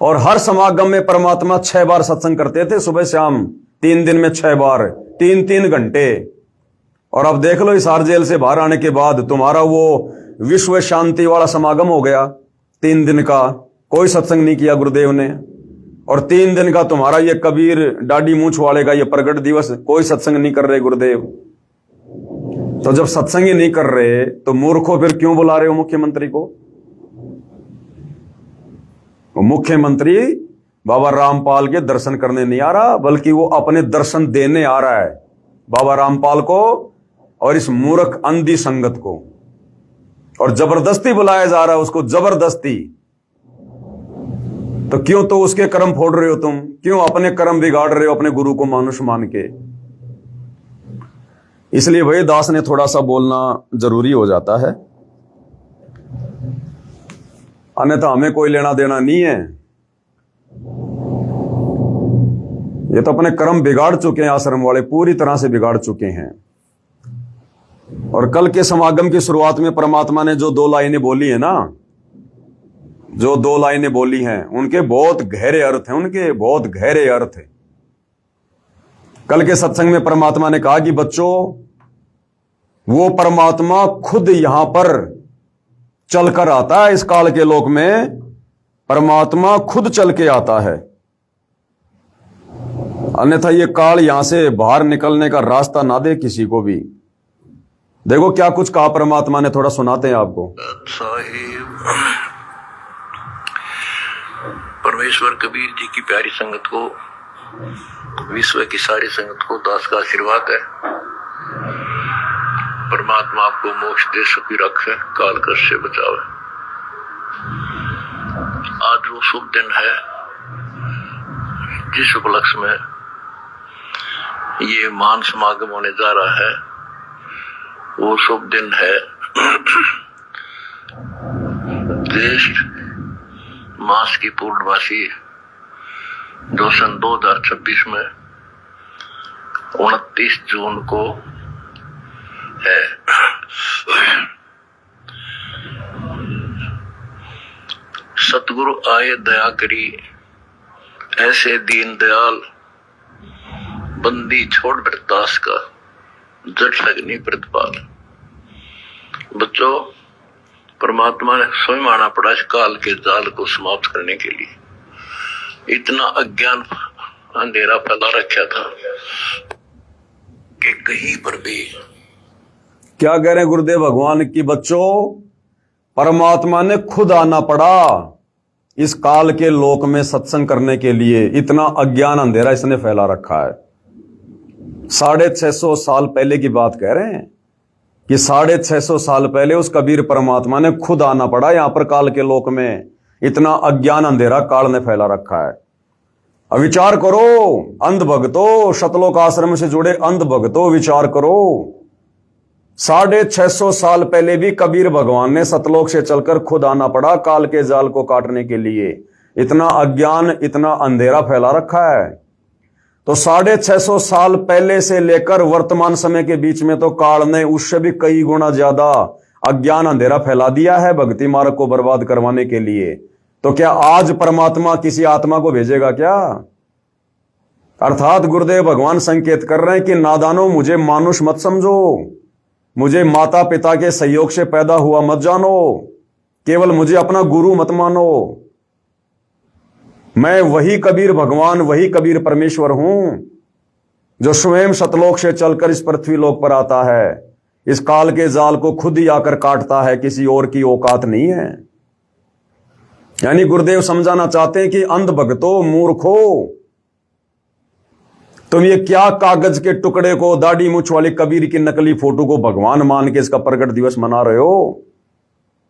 और हर समागम में परमात्मा 6 बार सत्संग करते थे, सुबह शाम, 3 दिन में 6 बार, 3-3 घंटे। और अब देख लो, इस हार जेल से बाहर आने के बाद तुम्हारा वो विश्व शांति वाला समागम हो गया 3 दिन का, कोई सत्संग नहीं किया गुरुदेव ने। और 3 दिन का तुम्हारा ये कबीर डाडी मूछ वाले का ये प्रगट दिवस, कोई सत्संग नहीं कर रहे गुरुदेव। तो जब सत्संग ही नहीं कर रहे, तो मूर्खों फिर क्यों बुला रहे हो मुख्यमंत्री को? मुख्यमंत्री बाबा रामपाल के दर्शन करने नहीं आ रहा, बल्कि वो अपने दर्शन देने आ रहा है बाबा रामपाल को और इस मूर्ख अंधी संगत को। और जबरदस्ती बुलाया जा रहा है उसको, जबरदस्ती। तो क्यों तो उसके कर्म फोड़ रहे हो तुम? क्यों अपने कर्म बिगाड़ रहे हो अपने गुरु को मानुष मान के? इसलिए भाई दास ने थोड़ा सा बोलना जरूरी हो जाता है, अन्यथा हमें कोई लेना देना नहीं है। ये तो अपने कर्म बिगाड़ चुके हैं, आश्रम वाले पूरी तरह से बिगाड़ चुके हैं। और कल के समागम की शुरुआत में परमात्मा ने जो 2 लाइनें बोली है ना, जो 2 लाइनें बोली हैं, उनके बहुत गहरे अर्थ हैं, उनके बहुत गहरे अर्थ हैं। कल के सत्संग में परमात्मा ने कहा कि बच्चों, वो परमात्मा खुद यहां पर चलकर आता है। इस काल के लोक में परमात्मा खुद चल के आता है, अन्यथा ये काल यहां से बाहर निकलने का रास्ता ना दे किसी को भी। देखो क्या कुछ कहा परमात्मा ने, थोड़ा सुनाते हैं आपको। साहिब परमेश्वर कबीर जी की प्यारी संगत को, विश्व की सारी संगत को दास का आशीर्वाद है। परमात्मा आपको मोक्ष दे, सुखी रखे, काल कष्ट से बचावे। आज वो शुभ दिन है जिस उपलक्ष्य में ये मान समागम होने जा रहा है। वो शुभ दिन है ज्येष्ठ मास की पूर्णमासी, जो सन 2026 में 29 जून को है। सतगुरु आए दया करी, ऐसे दीन दयाल, बंदी छोड़ बरदास का, जट लगनी प्रतिपाल। बच्चों, परमात्मा ने स्वयं आना पड़ा इस काल के जाल को समाप्त करने के लिए। इतना अज्ञान अंधेरा फैला रखा था कि कहीं पर भी। क्या कह रहे हैं गुरुदेव भगवान की बच्चों, परमात्मा ने खुद आना पड़ा इस काल के लोक में सत्संग करने के लिए। इतना अज्ञान अंधेरा इसने फैला रखा है। 650 साल पहले की बात कह रहे हैं कि 650 साल पहले उस कबीर परमात्मा ने खुद आना पड़ा यहां पर काल के लोक में। इतना अज्ञान अंधेरा काल ने फैला रखा है। अब विचार करो अंध भक्तों, शतलोक आश्रम से जुड़े अंध भक्तों, विचार करो। 650 साल पहले भी कबीर भगवान ने सतलोक से चलकर खुद आना पड़ा काल के जाल को काटने के लिए। इतना अज्ञान, इतना अंधेरा फैला रखा है। तो 650 साल पहले से लेकर वर्तमान समय के बीच में तो काल ने उससे भी कई गुना ज्यादा अज्ञान अंधेरा फैला दिया है भक्ति मार्ग को बर्बाद करवाने के लिए। तो क्या आज परमात्मा किसी आत्मा को भेजेगा क्या? अर्थात गुरुदेव भगवान संकेत कर रहे हैं कि नादानो, मुझे मानुष मत समझो, मुझे माता पिता के सहयोग से पैदा हुआ मत जानो, केवल मुझे अपना गुरु मत मानो। मैं वही कबीर भगवान, वही कबीर परमेश्वर हूं जो स्वयं सतलोक से चलकर इस पृथ्वी लोक पर आता है। इस काल के जाल को खुद ही आकर काटता है, किसी और की औकात नहीं है। यानी गुरुदेव समझाना चाहते हैं कि अंध भक्तों, मूर्खो, तुम ये क्या कागज के टुकड़े को, दाढ़ी मूछ वाले कबीर की नकली फोटो को भगवान मान के इसका प्रकट दिवस मना रहे हो?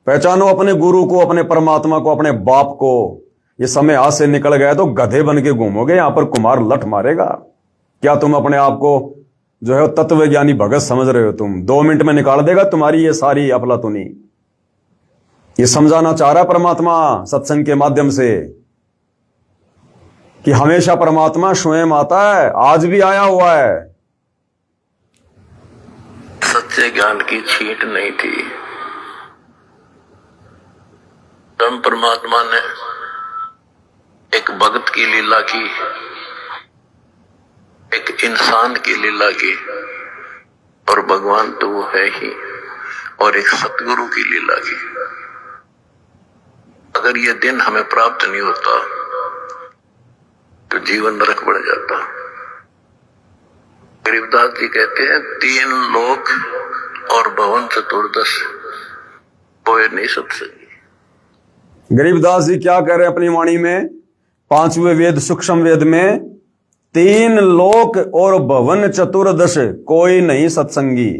पहचानो अपने गुरु को, अपने परमात्मा को, अपने बाप को। ये समय हाथ से निकल गया तो गधे बन के घूमोगे, यहां पर कुमार लठ मारेगा। क्या तुम अपने आप को जो है तत्वज्ञानी भगत समझ रहे हो? तुम 2 मिनट में निकाल देगा तुम्हारी ये सारी अफलातुनी। ये समझाना चाह रहा है परमात्मा सत्संग के माध्यम से कि हमेशा परमात्मा स्वयं आता है, आज भी आया हुआ है। सच्चे ज्ञान की छींट नहीं थी। तब परमात्मा ने एक भगत की लीला की, एक इंसान की लीला की, और भगवान तो वो है ही, और एक सतगुरु की लीला की। अगर ये दिन हमें प्राप्त नहीं होता तो जीवन नरक बढ़ जाता। गरीबदास जी कहते हैं 3 लोक और भवन चतुर्दश कोई नहीं सत्संगी। गरीबदास जी क्या कह रहे हैं अपनी वाणी में? 5वें वेद सूक्ष्म वेद में 3 लोक और भवन चतुर्दश कोई नहीं सत्संगी।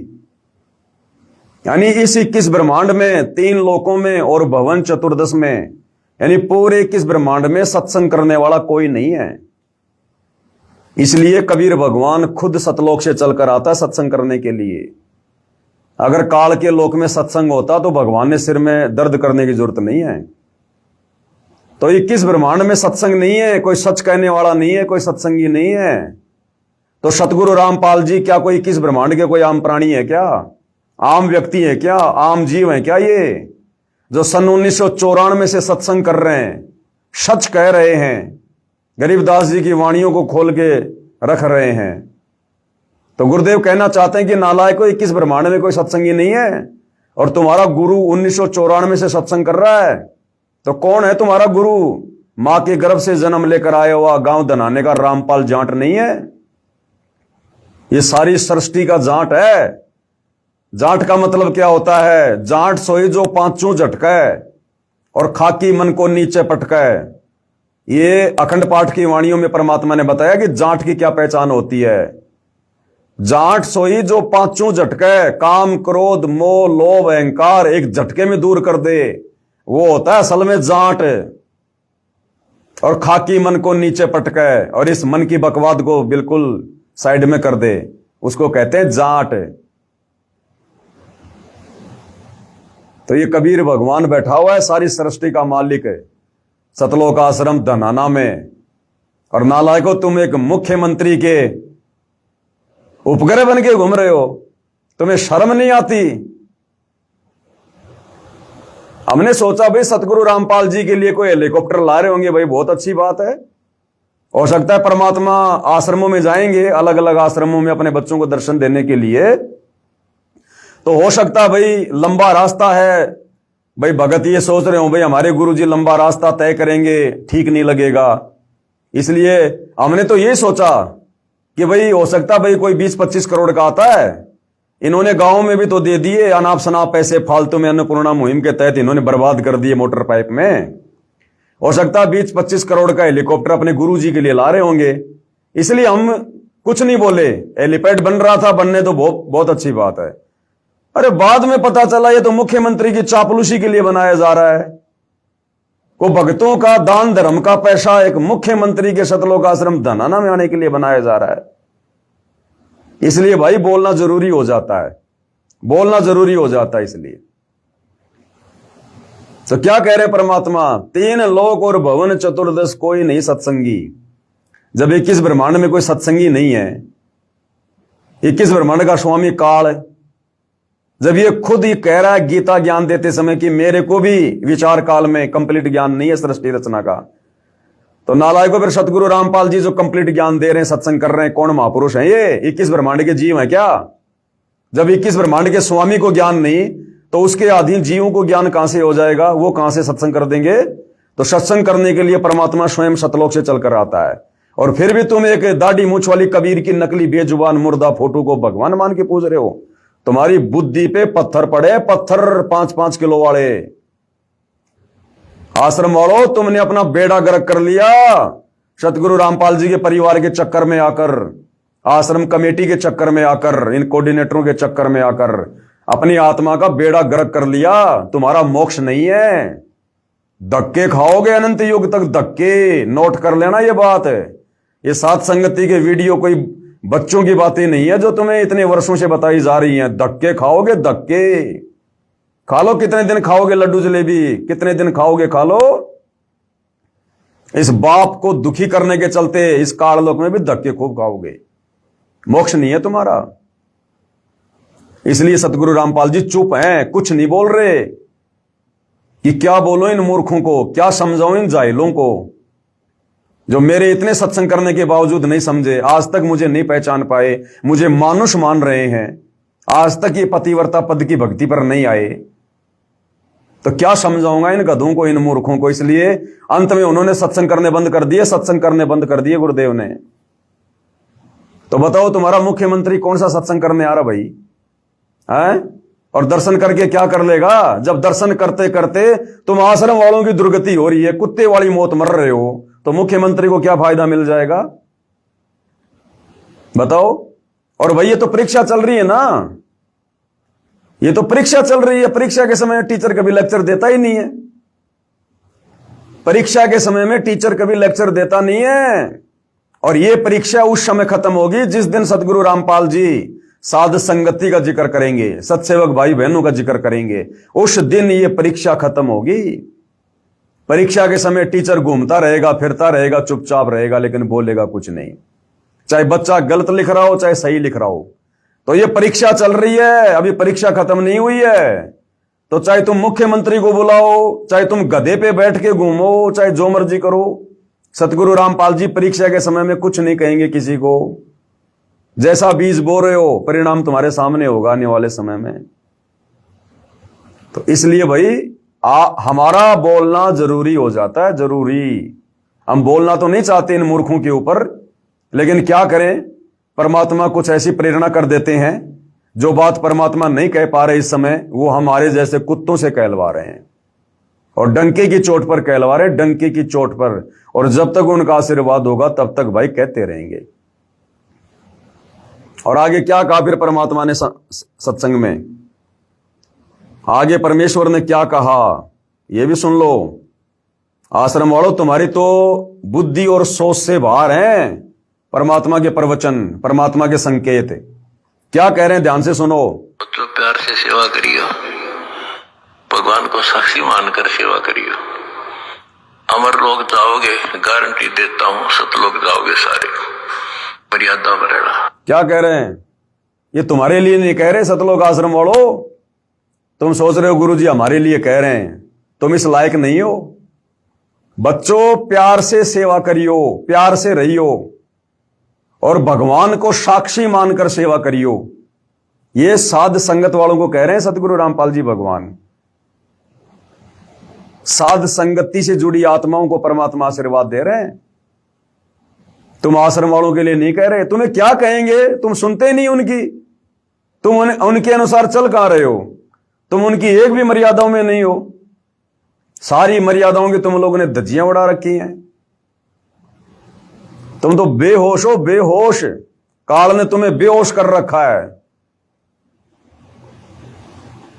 यानी इस 21 ब्रह्मांड में 3 लोकों में और भवन चतुर्दश में, यानी पूरे 21 ब्रह्मांड में सत्संग करने वाला कोई नहीं है। इसलिए कबीर भगवान खुद सतलोक से चलकर आता है सत्संग करने के लिए। अगर काल के लोक में सत्संग होता तो भगवान ने सिर में दर्द करने की जरूरत नहीं है। तो 21 ब्रह्मांड में सत्संग नहीं है, कोई सच कहने वाला नहीं है, कोई सत्संगी नहीं है। तो सतगुरु रामपाल जी क्या कोई 21 ब्रह्मांड के कोई आम प्राणी है क्या? आम व्यक्ति है क्या? आम जीव है क्या? ये जो सन 1994 से सत्संग कर रहे हैं, सच कह रहे हैं, गरीबदास जी की वाणियों को खोल के रख रहे हैं। तो गुरुदेव कहना चाहते हैं कि नालायकों, 21 ब्रह्मांड में कोई सत्संगी नहीं है और तुम्हारा गुरु 1994 से सत्संग कर रहा है। तो कौन है तुम्हारा गुरु? मां के गर्भ से जन्म लेकर आया हुआ गांव धनाने का रामपाल जाट नहीं है। ये सारी सृष्टि का जाट है जाट का मतलब क्या होता है? जाट सोई जो पांचों झटकै और खाकी मन को नीचे पटकै। ये अखंड पाठ की वाणियों में परमात्मा ने बताया कि जाट की क्या पहचान होती है। जाट सोई जो पांचों झटकै, काम क्रोध मोह लोभ अहंकार एक झटके में दूर कर दे, वो होता है असल में जाट। और खाकी मन को नीचे पटकै और इस मन की बकवाद को बिल्कुल साइड में कर दे, उसको कहते हैं जाट। तो ये कबीर भगवान बैठा हुआ है, सारी सृष्टि का मालिक है, सतलोक आश्रम धनाना में। और नालायको, तुम एक मुख्यमंत्री के उपग्रह बन के घूम रहे हो, तुम्हें शर्म नहीं आती? हमने सोचा भाई सतगुरु रामपाल जी के लिए कोई हेलीकॉप्टर ला रहे होंगे, भाई बहुत अच्छी बात है। हो सकता है परमात्मा आश्रमों में जाएंगे, अलग अलग आश्रमों में अपने बच्चों को दर्शन देने के लिए, तो हो सकता है भाई लंबा रास्ता है, भाई भगत ये सोच रहे हो भाई हमारे गुरुजी लंबा रास्ता तय करेंगे, ठीक नहीं लगेगा। इसलिए हमने तो ये सोचा कि भाई हो सकता भाई कोई 20-25 करोड़ का आता है, इन्होंने गांव में भी तो दे दिए अनाप शनाप पैसे, फालतू में अन्नपूर्णा मुहिम के तहत इन्होंने बर्बाद कर दिए मोटर पाइप में। हो सकता है 20-25 करोड़ का हेलीकॉप्टर अपने गुरुजी के लिए ला रहे होंगे, इसलिए हम कुछ नहीं बोले। हेलीपैड बन रहा था, बनने तो बहुत अच्छी बात है। अरे बाद में पता चला ये तो मुख्यमंत्री की चापलूसी के लिए बनाया जा रहा है। को भक्तों का दान धर्म का पैसा एक मुख्यमंत्री के सतलोक आश्रम धनाना में आने के लिए बनाया जा रहा है। इसलिए भाई बोलना जरूरी हो जाता है, बोलना जरूरी हो जाता है। इसलिए तो क्या कह रहे परमात्मा? 3 लोक और भवन चतुर्दश कोई नहीं सत्संगी। जब 21 ब्रह्मांड में कोई सत्संगी नहीं है, 21 ब्रह्मांड का स्वामी काल है, जब ये खुद ही कह रहा है गीता ज्ञान देते समय कि मेरे को भी विचार काल में कंप्लीट ज्ञान नहीं है सृष्टि रचना का, तो नालायकों फिर सतगुरु रामपाल जी जो कंप्लीट ज्ञान दे रहे हैं, सत्संग कर रहे हैं, कौन महापुरुष हैं ये? 21 ब्रह्मांड के जीव हैं क्या? जब 21 ब्रह्मांड के स्वामी को ज्ञान नहीं, तो उसके अधीन जीवों को ज्ञान कहां से हो जाएगा? वो कहां से सत्संग कर देंगे? तो सत्संग करने के लिए परमात्मा स्वयं सतलोक से चलकर आता है। और फिर भी तुम एक दाढ़ी मूछ वाली कबीर की नकली बेजुबान मुर्दा फोटो को भगवान मान के पूज रहे हो। तुम्हारी बुद्धि पे पत्थर पड़े, पत्थर 5-5 किलो वाले। आश्रम वालों, तुमने अपना बेड़ा गर्क कर लिया सतगुरु रामपाल जी के परिवार के चक्कर में आकर, आश्रम कमेटी के चक्कर में आकर, इन कोऑर्डिनेटरों के चक्कर में आकर अपनी आत्मा का बेड़ा गर्क कर लिया। तुम्हारा मोक्ष नहीं है, धक्के खाओगे अनंत युग तक, धक्के। नोट कर लेना ये बात है। ये सात संगति के वीडियो कोई बच्चों की बातें नहीं है जो तुम्हें इतने वर्षों से बताई जा रही हैं। धक्के खाओगे, धक्के खा लो। कितने दिन खाओगे लड्डू जलेबी? कितने दिन खाओगे? खा लो। इस बाप को दुखी करने के चलते इस काललोक में भी धक्के खूब खाओगे। मोक्ष नहीं है तुम्हारा। इसलिए सतगुरु रामपाल जी चुप हैं, कुछ नहीं बोल रहे कि क्या बोलो इन मूर्खों को, क्या समझाऊं इन जाहिलों को जो मेरे इतने सत्संग करने के बावजूद नहीं समझे, आज तक मुझे नहीं पहचान पाए, मुझे मानुष मान रहे हैं, आज तक ये पतिव्रता पद की भक्ति पर नहीं आए। तो क्या समझाऊंगा इन गधों को, इन मूर्खों को। इसलिए अंत में उन्होंने सत्संग करने बंद कर दिए, सत्संग करने बंद कर दिए गुरुदेव ने। तो बताओ तुम्हारा मुख्यमंत्री कौन सा सत्संग करने आ रहा भाई है? और दर्शन करके क्या कर लेगा? जब दर्शन करते करते तुम आश्रम वालों की दुर्गति हो रही है, कुत्ते वाली मौत मर रहे हो, तो मुख्यमंत्री को क्या फायदा मिल जाएगा बताओ? और भाई ये तो परीक्षा चल रही है ना, ये तो परीक्षा चल रही है। परीक्षा के समय टीचर कभी लेक्चर देता ही नहीं है। परीक्षा के समय में टीचर कभी लेक्चर देता नहीं है। और ये परीक्षा उस समय खत्म होगी जिस दिन सतगुरु रामपाल जी साध संगति का जिक्र करेंगे, सत्सेवक भाई बहनों का जिक्र करेंगे, उस दिन ये परीक्षा खत्म होगी। परीक्षा के समय टीचर घूमता रहेगा, फिरता रहेगा, चुपचाप रहेगा, लेकिन बोलेगा कुछ नहीं। चाहे बच्चा गलत लिख रहा हो, चाहे सही लिख रहा हो। तो ये परीक्षा चल रही है, अभी परीक्षा खत्म नहीं हुई है। तो चाहे तुम मुख्यमंत्री को बुलाओ, चाहे तुम गधे पे बैठ के घूमो, चाहे जो मर्जी करो, सतगुरु रामपाल जी परीक्षा के समय में कुछ नहीं कहेंगे किसी को। जैसा बीज बो रहे हो, परिणाम तुम्हारे सामने होगा आने वाले समय में। तो इसलिए भाई हमारा बोलना जरूरी हो जाता है, जरूरी। हम बोलना तो नहीं चाहते इन मूर्खों के ऊपर, लेकिन क्या करें, परमात्मा कुछ ऐसी प्रेरणा कर देते हैं जो बात परमात्मा नहीं कह पा रहे इस समय, वो हमारे जैसे कुत्तों से कहलवा रहे हैं, और डंके की चोट पर कहलवा रहे हैं, डंके की चोट पर। और जब तक उनका आशीर्वाद होगा तब तक भाई कहते रहेंगे। और आगे क्या कहा फिर परमात्मा ने सत्संग में, आगे परमेश्वर ने क्या कहा ये भी सुन लो। आश्रम वालों, तुम्हारी तो बुद्धि और सोच से बाहर हैं परमात्मा के प्रवचन, परमात्मा के संकेत। क्या कह रहे हैं, ध्यान से सुनो। तो प्यार से सेवा करियो, भगवान को साक्षी मानकर सेवा करियो। अमर लोग जाओगे, गारंटी देता हूं, सतलोक जाओगे सारे, मर्यादा में रहना। क्या कह रहे हैं, ये तुम्हारे लिए नहीं कह रहे सतलोक आश्रम वालों। तुम सोच रहे हो गुरु जी हमारे लिए कह रहे हैं, तुम इस लायक नहीं हो। बच्चों, प्यार से सेवा करियो, प्यार से रहियो, और भगवान को साक्षी मानकर सेवा करियो। ये साध संगत वालों को कह रहे हैं सतगुरु रामपाल जी भगवान। साध संगति से जुड़ी आत्माओं को परमात्मा आशीर्वाद दे रहे हैं। तुम आश्रम वालों के लिए नहीं कह रहे। तुम्हें क्या कहेंगे, तुम सुनते नहीं उनकी, तुम उनके अनुसार चल कहां रहे हो, तुम उनकी एक भी मर्यादाओं में नहीं हो। सारी मर्यादाओं की तुम लोगों ने धज्जियां उड़ा रखी हैं। तुम तो बेहोश हो, बेहोश। काल ने तुम्हें बेहोश कर रखा है।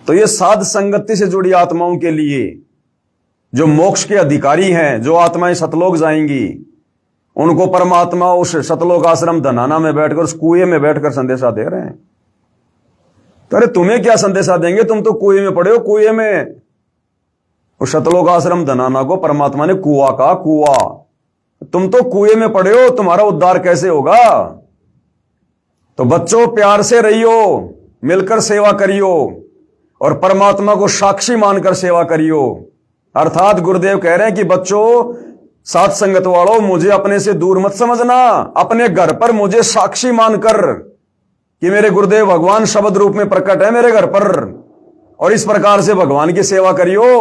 तो ये साध संगति से जुड़ी आत्माओं के लिए, जो मोक्ष के अधिकारी हैं, जो आत्माएं सतलोक जाएंगी, उनको परमात्मा उस सतलोक आश्रम धनाना में बैठकर, उस कुएं में बैठकर संदेशा दे रहे हैं। तो अरे तुम्हें क्या संदेशा देंगे, तुम तो कुएं में पड़े हो, कुएं में। उस सतलोक आश्रम धनाना को परमात्मा ने कुआं कहा, कुआं। तुम तो कुएं में पड़े हो, तुम्हारा उद्धार कैसे होगा। तो बच्चों, प्यार से रहियो, मिलकर सेवा करियो, और परमात्मा को साक्षी मानकर सेवा करियो। अर्थात गुरुदेव कह रहे हैं कि बच्चों, साथ संगत वालों, मुझे अपने से दूर मत समझना। अपने घर पर मुझे साक्षी मानकर कि मेरे गुरुदेव भगवान शब्द रूप में प्रकट है मेरे घर पर, और इस प्रकार से भगवान की सेवा करियो।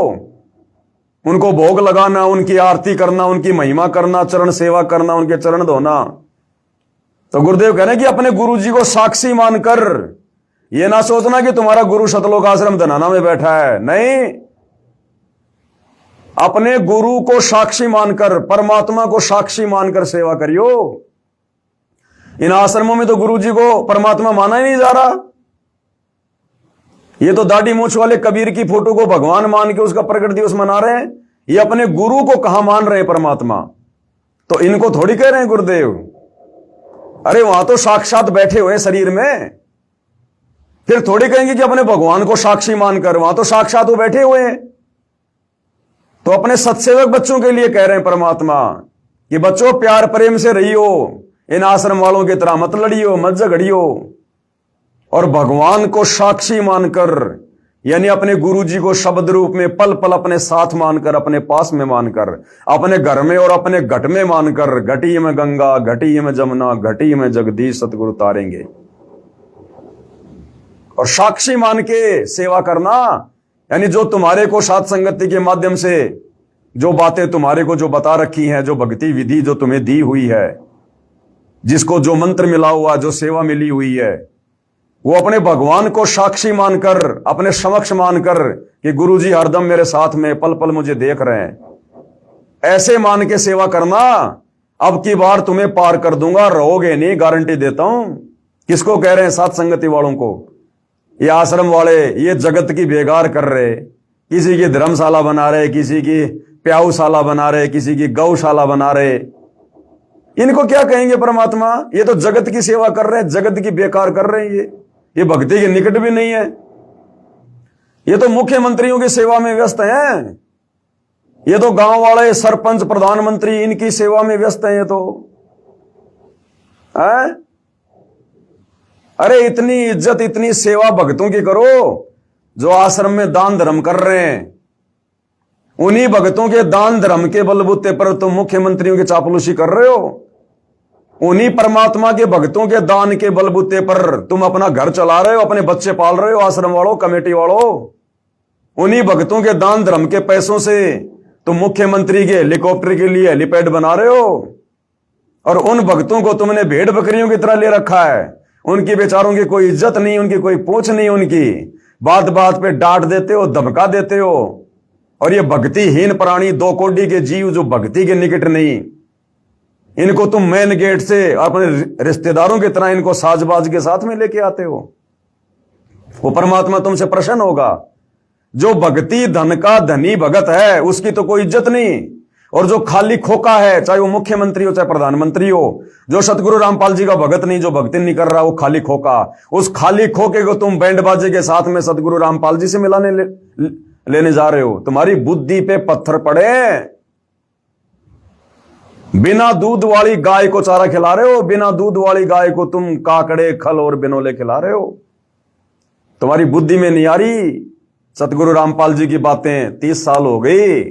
उनको भोग लगाना, उनकी आरती करना, उनकी महिमा करना, चरण सेवा करना, उनके चरण धोना। तो गुरुदेव कह रहे हैं कि अपने गुरु जी को साक्षी मानकर, यह ना सोचना कि तुम्हारा गुरु सतलोक आश्रम धनाना में बैठा है, नहीं। अपने गुरु को साक्षी मानकर, परमात्मा को साक्षी मानकर सेवा करियो। इन आश्रमों में तो गुरु जी को परमात्मा माना ही नहीं जा रहा। ये तो दाढ़ी मूछ वाले कबीर की फोटो को भगवान मान के उसका प्रकट दिवस मना रहे हैं। ये अपने गुरु को कहां मान रहे हैं परमात्मा। तो इनको थोड़ी कह रहे हैं गुरुदेव। अरे वहां तो साक्षात बैठे हुए शरीर में, फिर थोड़ी कहेंगे कि अपने भगवान को साक्षी मानकर। वहां तो साक्षात वो बैठे हुए हैं। तो अपने सत्सेवक बच्चों के लिए कह रहे हैं परमात्मा कि बच्चों, प्यार प्रेम से रहियो, इन आश्रम वालों की तरह मत लड़ियो, मत झगड़ियो, और भगवान को साक्षी मानकर, यानी अपने गुरु जी को शब्द रूप में पल पल अपने साथ मानकर, अपने पास में मानकर, अपने घर में और अपने घट में मानकर, घटी में गंगा, घटी में जमुना, घटी में जगदीश सतगुरु तारेंगे। और साक्षी मान के सेवा करना, यानी जो तुम्हारे को साथ संगति के माध्यम से जो बातें तुम्हारे को जो बता रखी हैं, जो भक्ति विधि जो तुम्हें दी हुई है, जिसको जो मंत्र मिला हुआ, जो सेवा मिली हुई है, वो अपने भगवान को साक्षी मानकर, अपने समक्ष मानकर कि गुरुजी हरदम मेरे साथ में, पल पल मुझे देख रहे हैं, ऐसे मान के सेवा करना। अब की बार तुम्हें पार कर दूंगा, रहोगे नहीं, गारंटी देता हूं। किसको कह रहे हैं? साथ संगति वालों को। ये आश्रम वाले ये जगत की बेगार कर रहे, किसी की धर्मशाला बना रहे, किसी की प्याऊशाला बना रहे, किसी की गौशाला बना रहे। इनको क्या कहेंगे परमात्मा? ये तो जगत की सेवा कर रहे हैं, जगत की बेकार कर रहे हैं। ये भक्ति के निकट भी नहीं है। ये तो मुख्यमंत्रियों की सेवा में व्यस्त हैं। ये तो गांव वाले, सरपंच, प्रधानमंत्री, इनकी सेवा में व्यस्त हैं। ये तो है? अरे इतनी इज्जत, इतनी सेवा भक्तों की करो जो आश्रम में दान धर्म कर रहे हैं। उन्हीं भक्तों के दान धर्म के बलबूते पर तुम मुख्यमंत्रियों की चापलूसी कर रहे हो। उन्हीं परमात्मा के भक्तों के दान के बलबूते पर तुम अपना घर चला रहे हो, अपने बच्चे पाल रहे हो। आश्रम वालों, कमेटी वालों, उन्हीं भक्तों के दान धर्म के पैसों से तुम मुख्यमंत्री के हेलीकॉप्टर के लिए हेलीपैड बना रहे हो। और उन भक्तों को तुमने भेड़ बकरियों की तरह ले रखा है। उनकी बेचारों की कोई इज्जत नहीं, उनकी कोई पूछ नहीं, उनकी बात बात पे डांट देते हो, धमका देते हो। और ये भक्तिहीन प्राणी, दो कोडी के जीव जो भक्ति के निकट नहीं, इनको तुम मेन गेट से अपने रिश्तेदारों की तरह इनको साजबाज के साथ में लेके आते हो। वो परमात्मा तुमसे प्रसन्न होगा। जो भक्ति धन का धनी भगत है उसकी तो कोई इज्जत नहीं, और जो खाली खोका है, चाहे वो मुख्यमंत्री हो चाहे प्रधानमंत्री हो, जो सतगुरु रामपाल जी का भगत नहीं, जो भक्ति नहीं कर रहा, वो खाली खोका, उस खाली खोके को तुम बैंड बाजे के साथ में सतगुरु रामपाल जी से मिलाने लेने जा रहे हो। तुम्हारी बुद्धि पे पत्थर पड़े। बिना दूध वाली गाय को चारा खिला रहे हो, बिना दूध वाली गाय को तुम काकड़े खल और बिनोले खिला रहे हो। तुम्हारी बुद्धि में नहीं आ रही सतगुरु रामपाल जी की बातें। 30 साल हो गई,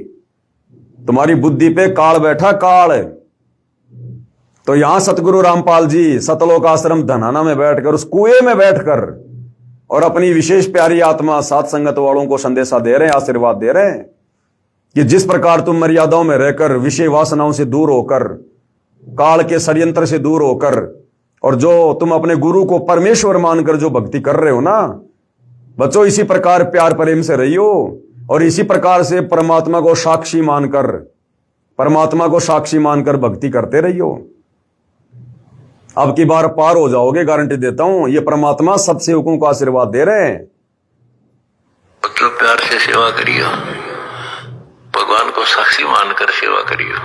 तुम्हारी बुद्धि पे काल बैठा, काल। तो यहां सतगुरु रामपाल जी सतलोक आश्रम धनाना में बैठकर, उस कुएं में बैठकर, और अपनी विशेष प्यारी आत्मा सात संगत वालों को संदेशा दे रहे हैं, आशीर्वाद दे रहे हैं कि जिस प्रकार तुम मर्यादाओं में रहकर, विषय वासनाओं से दूर होकर, काल के षड्यंत्र से दूर होकर, और जो तुम अपने गुरु को परमेश्वर मानकर जो भक्ति कर रहे हो ना बच्चों, इसी प्रकार प्यार प्रेम से रहियो, और इसी प्रकार से परमात्मा को साक्षी मानकर, परमात्मा को साक्षी मानकर भक्ति करते रहियो। अब की बार पार हो जाओगे, गारंटी देता हूं। ये परमात्मा सब सेवकों को आशीर्वाद दे रहे हैं। बच्चों प्यार से सेवा करियो, भगवान को साक्षी मानकर सेवा करियो।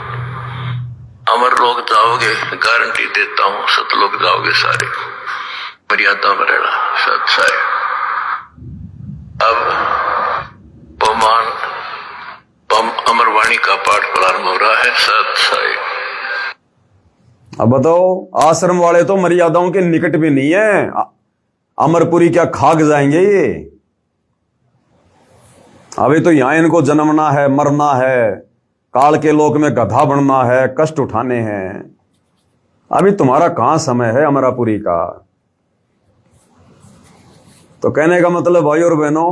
अमर लोग जाओगे, गारंटी देता हूं, सतलोक जाओगे सारे। मर्यादा में रहना सत्साय। अब अमरवाणी का पाठ प्रारंभ हो रहा है। सत्साय। अब बताओ, आश्रम वाले तो मर्यादाओं के निकट भी नहीं है। अमरपुरी क्या खाक जाएंगे ये? अभी तो यहां इनको जन्मना है, मरना है, काल के लोक में गधा बनना है, कष्ट उठाने हैं। अभी तुम्हारा कहां समय है अमरापुरी का? तो कहने का मतलब भाई और बहनों,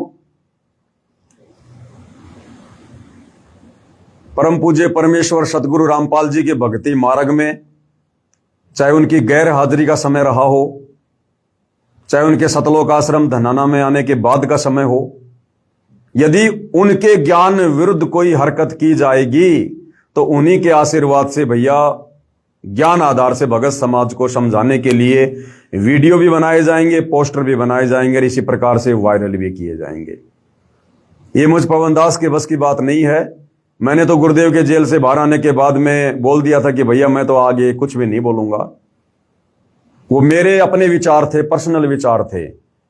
परम पूज्य परमेश्वर सतगुरु रामपाल जी के भक्ति मार्ग में, चाहे उनकी गैर हाजिरी का समय रहा हो, चाहे उनके सतलोक आश्रम धनाना में आने के बाद का समय हो, यदि उनके ज्ञान विरुद्ध कोई हरकत की जाएगी तो उन्हीं के आशीर्वाद से भैया ज्ञान आधार से भगत समाज को समझाने के लिए वीडियो भी बनाए जाएंगे, पोस्टर भी बनाए जाएंगे, और इसी प्रकार से वायरल भी किए जाएंगे। ये मुझ पवन दास के बस की बात नहीं है। मैंने तो गुरुदेव के जेल से बाहर आने के बाद में बोल दिया था कि भैया मैं तो आगे कुछ भी नहीं बोलूंगा। वो मेरे अपने विचार थे, पर्सनल विचार थे,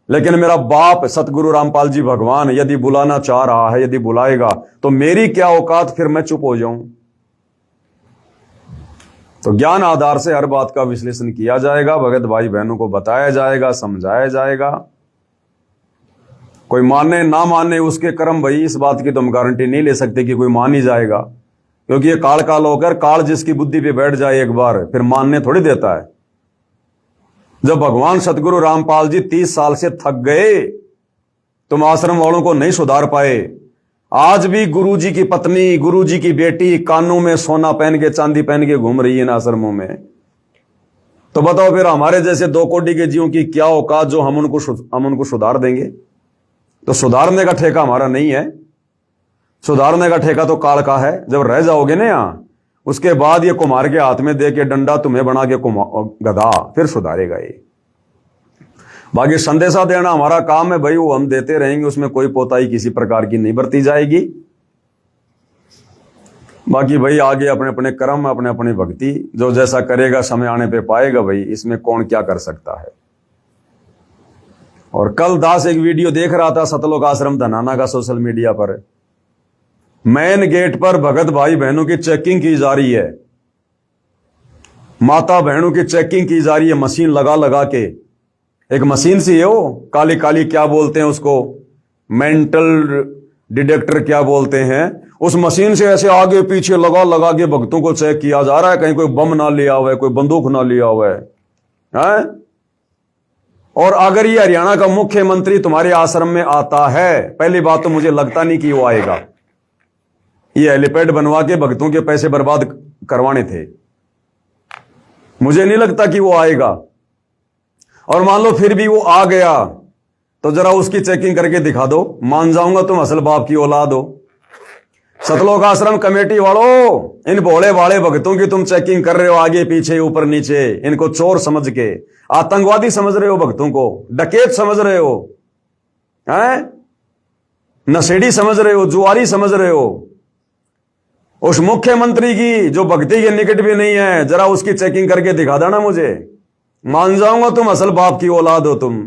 लेकिन मेरा बाप सतगुरु रामपाल जी भगवान यदि बुलाना चाह रहा है, यदि बुलाएगा, तो मेरी क्या औकात फिर मैं चुप हो जाऊं? तो ज्ञान आधार से हर बात का विश्लेषण किया जाएगा, भगत भाई बहनों को बताया जाएगा, समझाया जाएगा। कोई माने ना माने उसके कर्म, भाई इस बात की तो हम गारंटी नहीं ले सकते कि कोई मान ही जाएगा, क्योंकि ये काल काल होकर, काल जिसकी बुद्धि पे बैठ जाए एक बार, फिर मानने थोड़ी देता है। जब भगवान सतगुरु रामपाल जी 30 साल से थक गए, तुम आश्रम वालों को नहीं सुधार पाए। आज भी गुरुजी की पत्नी, गुरुजी की बेटी कानों में सोना पहन के, चांदी पहन के घूम रही है इन आश्रमों में। तो बताओ फिर हमारे जैसे 2 कोटि के जीवों की क्या औकात जो हम उनको सुधार देंगे? तो सुधारने का ठेका हमारा नहीं है, सुधारने का ठेका तो काल का है। जब रह जाओगे ना यहां, उसके बाद ये कुम्हार के हाथ में दे के डंडा तुम्हें बना के गधा, फिर सुधारेगा ये। बाकी संदेशा देना हमारा काम है भाई, वो हम देते रहेंगे, उसमें कोई पोताई किसी प्रकार की नहीं बरती जाएगी। बाकी भाई आगे अपने अपने कर्म, अपने अपनी भक्ति, जो जैसा करेगा समय आने पे पाएगा भाई, इसमें कौन क्या कर सकता है। और कल दास एक वीडियो देख रहा था सतलोक आश्रम धनाना का सोशल मीडिया पर। मेन गेट पर भगत भाई बहनों की चेकिंग की जा रही है, माता बहनों की चेकिंग की जा रही है, मशीन लगा लगा के। एक मशीन सी है वो, काली काली क्या बोलते हैं उसको, मेंटल डिटेक्टर क्या बोलते हैं, उस मशीन से ऐसे आगे पीछे लगा लगा के भक्तों को चेक किया जा रहा है, कहीं कोई बम ना लिया हुआ है, कोई बंदूक ना लिया हुआ है। और अगर ये हरियाणा का मुख्यमंत्री तुम्हारे आश्रम में आता है, पहली बात तो मुझे लगता नहीं कि वो आएगा। ये हेलीपैड बनवा के भक्तों के पैसे बर्बाद करवाने थे, मुझे नहीं लगता कि वो आएगा। और मान लो फिर भी वो आ गया तो जरा उसकी चेकिंग करके दिखा दो, मान जाऊंगा तुम असल बाप की औलाद हो। सतलोक आश्रम कमेटी वालों, इन भोले भाले भक्तों की तुम चेकिंग कर रहे हो आगे पीछे ऊपर नीचे, इनको चोर समझ के, आतंकवादी समझ रहे हो, भक्तों को डकैत समझ रहे हो, हैं? नशेड़ी समझ रहे हो, जुआरी समझ रहे हो। उस मुख्यमंत्री की जो भक्ति के निकट भी नहीं है, जरा उसकी चेकिंग करके दिखा देना मुझे, मान जाऊंगा तुम असल बाप की औलाद हो तुम।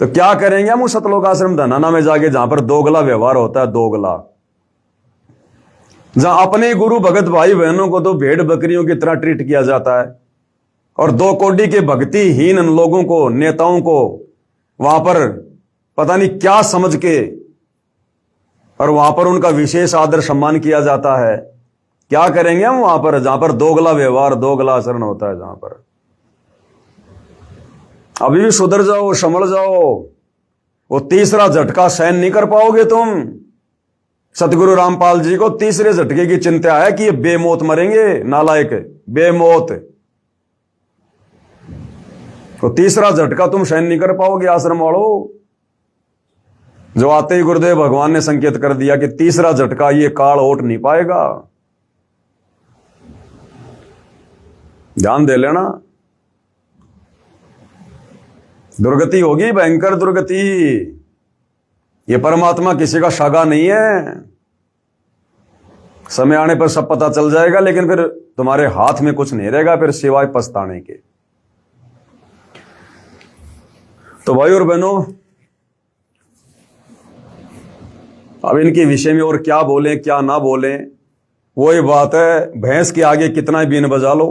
तो क्या करेंगे हम उस सतलोक आश्रम धनाना में जाके, जहां पर दोगला व्यवहार होता है, दोगला, जहां अपने गुरु भगत भाई बहनों को तो भेड़ बकरियों की तरह ट्रीट किया जाता है, और दो कोडी के भक्तिहीन लोगों को, नेताओं को वहां पर पता नहीं क्या समझ के, और वहां पर उनका विशेष आदर सम्मान किया जाता है। क्या करेंगे हम वहां पर, जहां पर दोगला व्यवहार, दोगला आचरण होता है, जहां पर। अभी भी सुधर जाओ, संभल जाओ, वो तीसरा झटका सहन नहीं कर पाओगे तुम। सतगुरु रामपाल जी को तीसरे झटके की चिंता है कि ये बेमौत मरेंगे, नालायक, बेमौत। तो तीसरा झटका तुम सहन नहीं कर पाओगे आश्रम वालों। जो आते ही गुरुदेव भगवान ने संकेत कर दिया कि तीसरा झटका ये काल ओट नहीं पाएगा। ध्यान दे लेना, दुर्गति होगी, भयंकर दुर्गति। ये परमात्मा किसी का सागा नहीं है, समय आने पर सब पता चल जाएगा, लेकिन फिर तुम्हारे हाथ में कुछ नहीं रहेगा फिर सिवाय पछताने के। तो भाई और बहनों, अब इनके विषय में और क्या बोलें क्या ना बोलें, वही बात है, भैंस के आगे कितना ही बीन बजा लो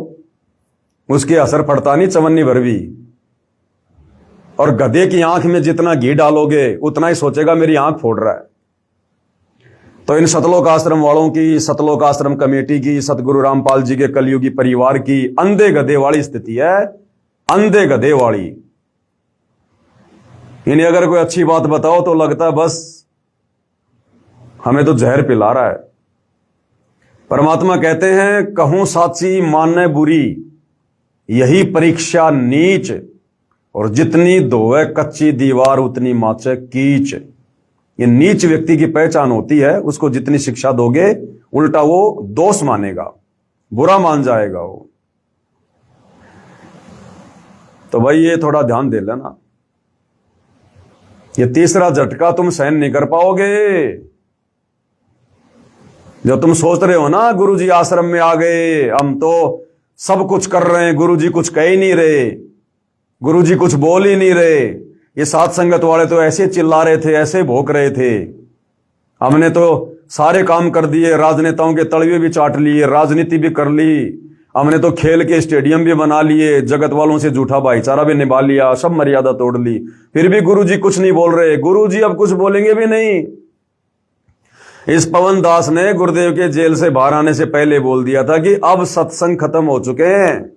उसके असर पड़ता नहीं चवन्नी भर भी। और गधे की आंख में जितना घी डालोगे उतना ही सोचेगा मेरी आंख फोड़ रहा है। तो इन सतलोक आश्रम वालों की, सतलोक आश्रम कमेटी की, सतगुरु रामपाल जी के कलयुगी परिवार की अंधे गधे वाली स्थिति है, अंधे गधे वाली। इन्हें अगर कोई अच्छी बात बताओ तो लगता है बस हमें तो जहर पिला रहा है। परमात्मा कहते हैं, कहूं साची माने बुरी, यही परीक्षा नीच, और जितनी धोए कच्ची दीवार उतनी माचे कीच। ये नीच व्यक्ति की पहचान होती है, उसको जितनी शिक्षा दोगे उल्टा वो दोष मानेगा, बुरा मान जाएगा वो। तो भाई ये थोड़ा ध्यान दे लेना, ये तीसरा झटका तुम सहन नहीं कर पाओगे। जो तुम सोच रहे हो ना गुरुजी आश्रम में आ गए, हम तो सब कुछ कर रहे हैं, गुरुजी कुछ कह ही नहीं रहे, गुरुजी कुछ बोल ही नहीं रहे, ये साथ संगत वाले तो ऐसे चिल्ला रहे थे, ऐसे भौंक रहे थे, हमने तो सारे काम कर दिए, राजनेताओं के तलवे भी चाट लिए, राजनीति भी कर ली, हमने तो खेल के स्टेडियम भी बना लिए, जगत वालों से झूठा भाईचारा भी निभा लिया, सब मर्यादा तोड़ ली, फिर भी गुरुजी कुछ नहीं बोल रहे। गुरुजी अब कुछ बोलेंगे भी नहीं। इस पवन दास ने गुरुदेव के जेल से बाहर आने से पहले बोल दिया था कि अब सत्संग खत्म हो चुके हैं।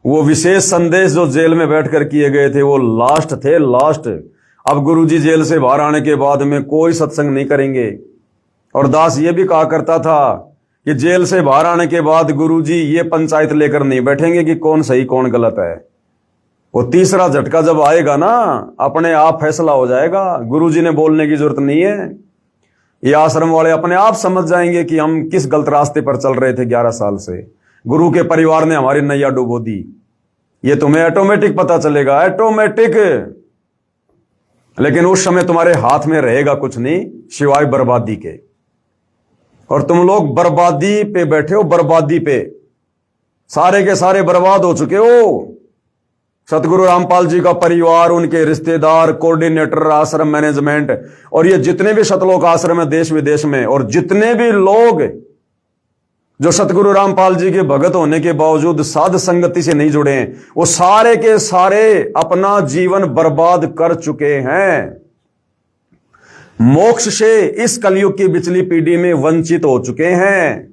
वो विशेष संदेश जो जेल में बैठकर किए गए थे वो लास्ट थे, लास्ट। अब गुरुजी जेल से बाहर आने के बाद में कोई सत्संग नहीं करेंगे। और दास ये भी कहा करता था कि जेल से बाहर आने के बाद गुरुजी ये पंचायत लेकर नहीं बैठेंगे कि कौन सही कौन गलत है। वो तीसरा झटका जब आएगा ना, अपने आप फैसला हो जाएगा, गुरुजी ने बोलने की जरूरत नहीं है। ये आश्रम वाले अपने आप समझ जाएंगे कि हम किस गलत रास्ते पर चल रहे थे 11 साल से। गुरु के परिवार ने हमारी नैया डुबो दी। ये तुम्हें ऑटोमेटिक पता चलेगा, ऑटोमेटिक। लेकिन उस समय तुम्हारे हाथ में रहेगा कुछ नहीं सिवाय बर्बादी के। और तुम लोग बर्बादी पे बैठे हो, बर्बादी पे, सारे के सारे बर्बाद हो चुके हो। सतगुरु रामपाल जी का परिवार, उनके रिश्तेदार, कोऑर्डिनेटर, आश्रम मैनेजमेंट, और ये जितने भी सतलोक आश्रम है देश विदेश में, और जितने भी लोग जो सतगुरु रामपाल जी के भगत होने के बावजूद साध संगति से नहीं जुड़े हैं, वो सारे के सारे अपना जीवन बर्बाद कर चुके हैं। मोक्ष से इस कलयुग की पिछली पीढ़ी में वंचित हो चुके हैं।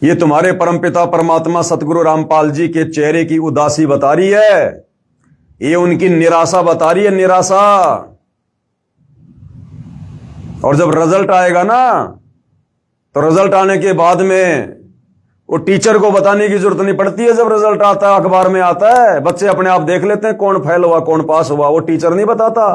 ये तुम्हारे परमपिता परमात्मा सतगुरु रामपाल जी के चेहरे की उदासी बता रही है, ये उनकी निराशा बता रही है, निराशा। और जब रिजल्ट आएगा ना, तो रिजल्ट आने के बाद में वो टीचर को बताने की जरूरत नहीं पड़ती है। जब रिजल्ट आता है, अखबार में आता है, बच्चे अपने आप देख लेते हैं कौन फेल हुआ कौन पास हुआ, वो टीचर नहीं बताता।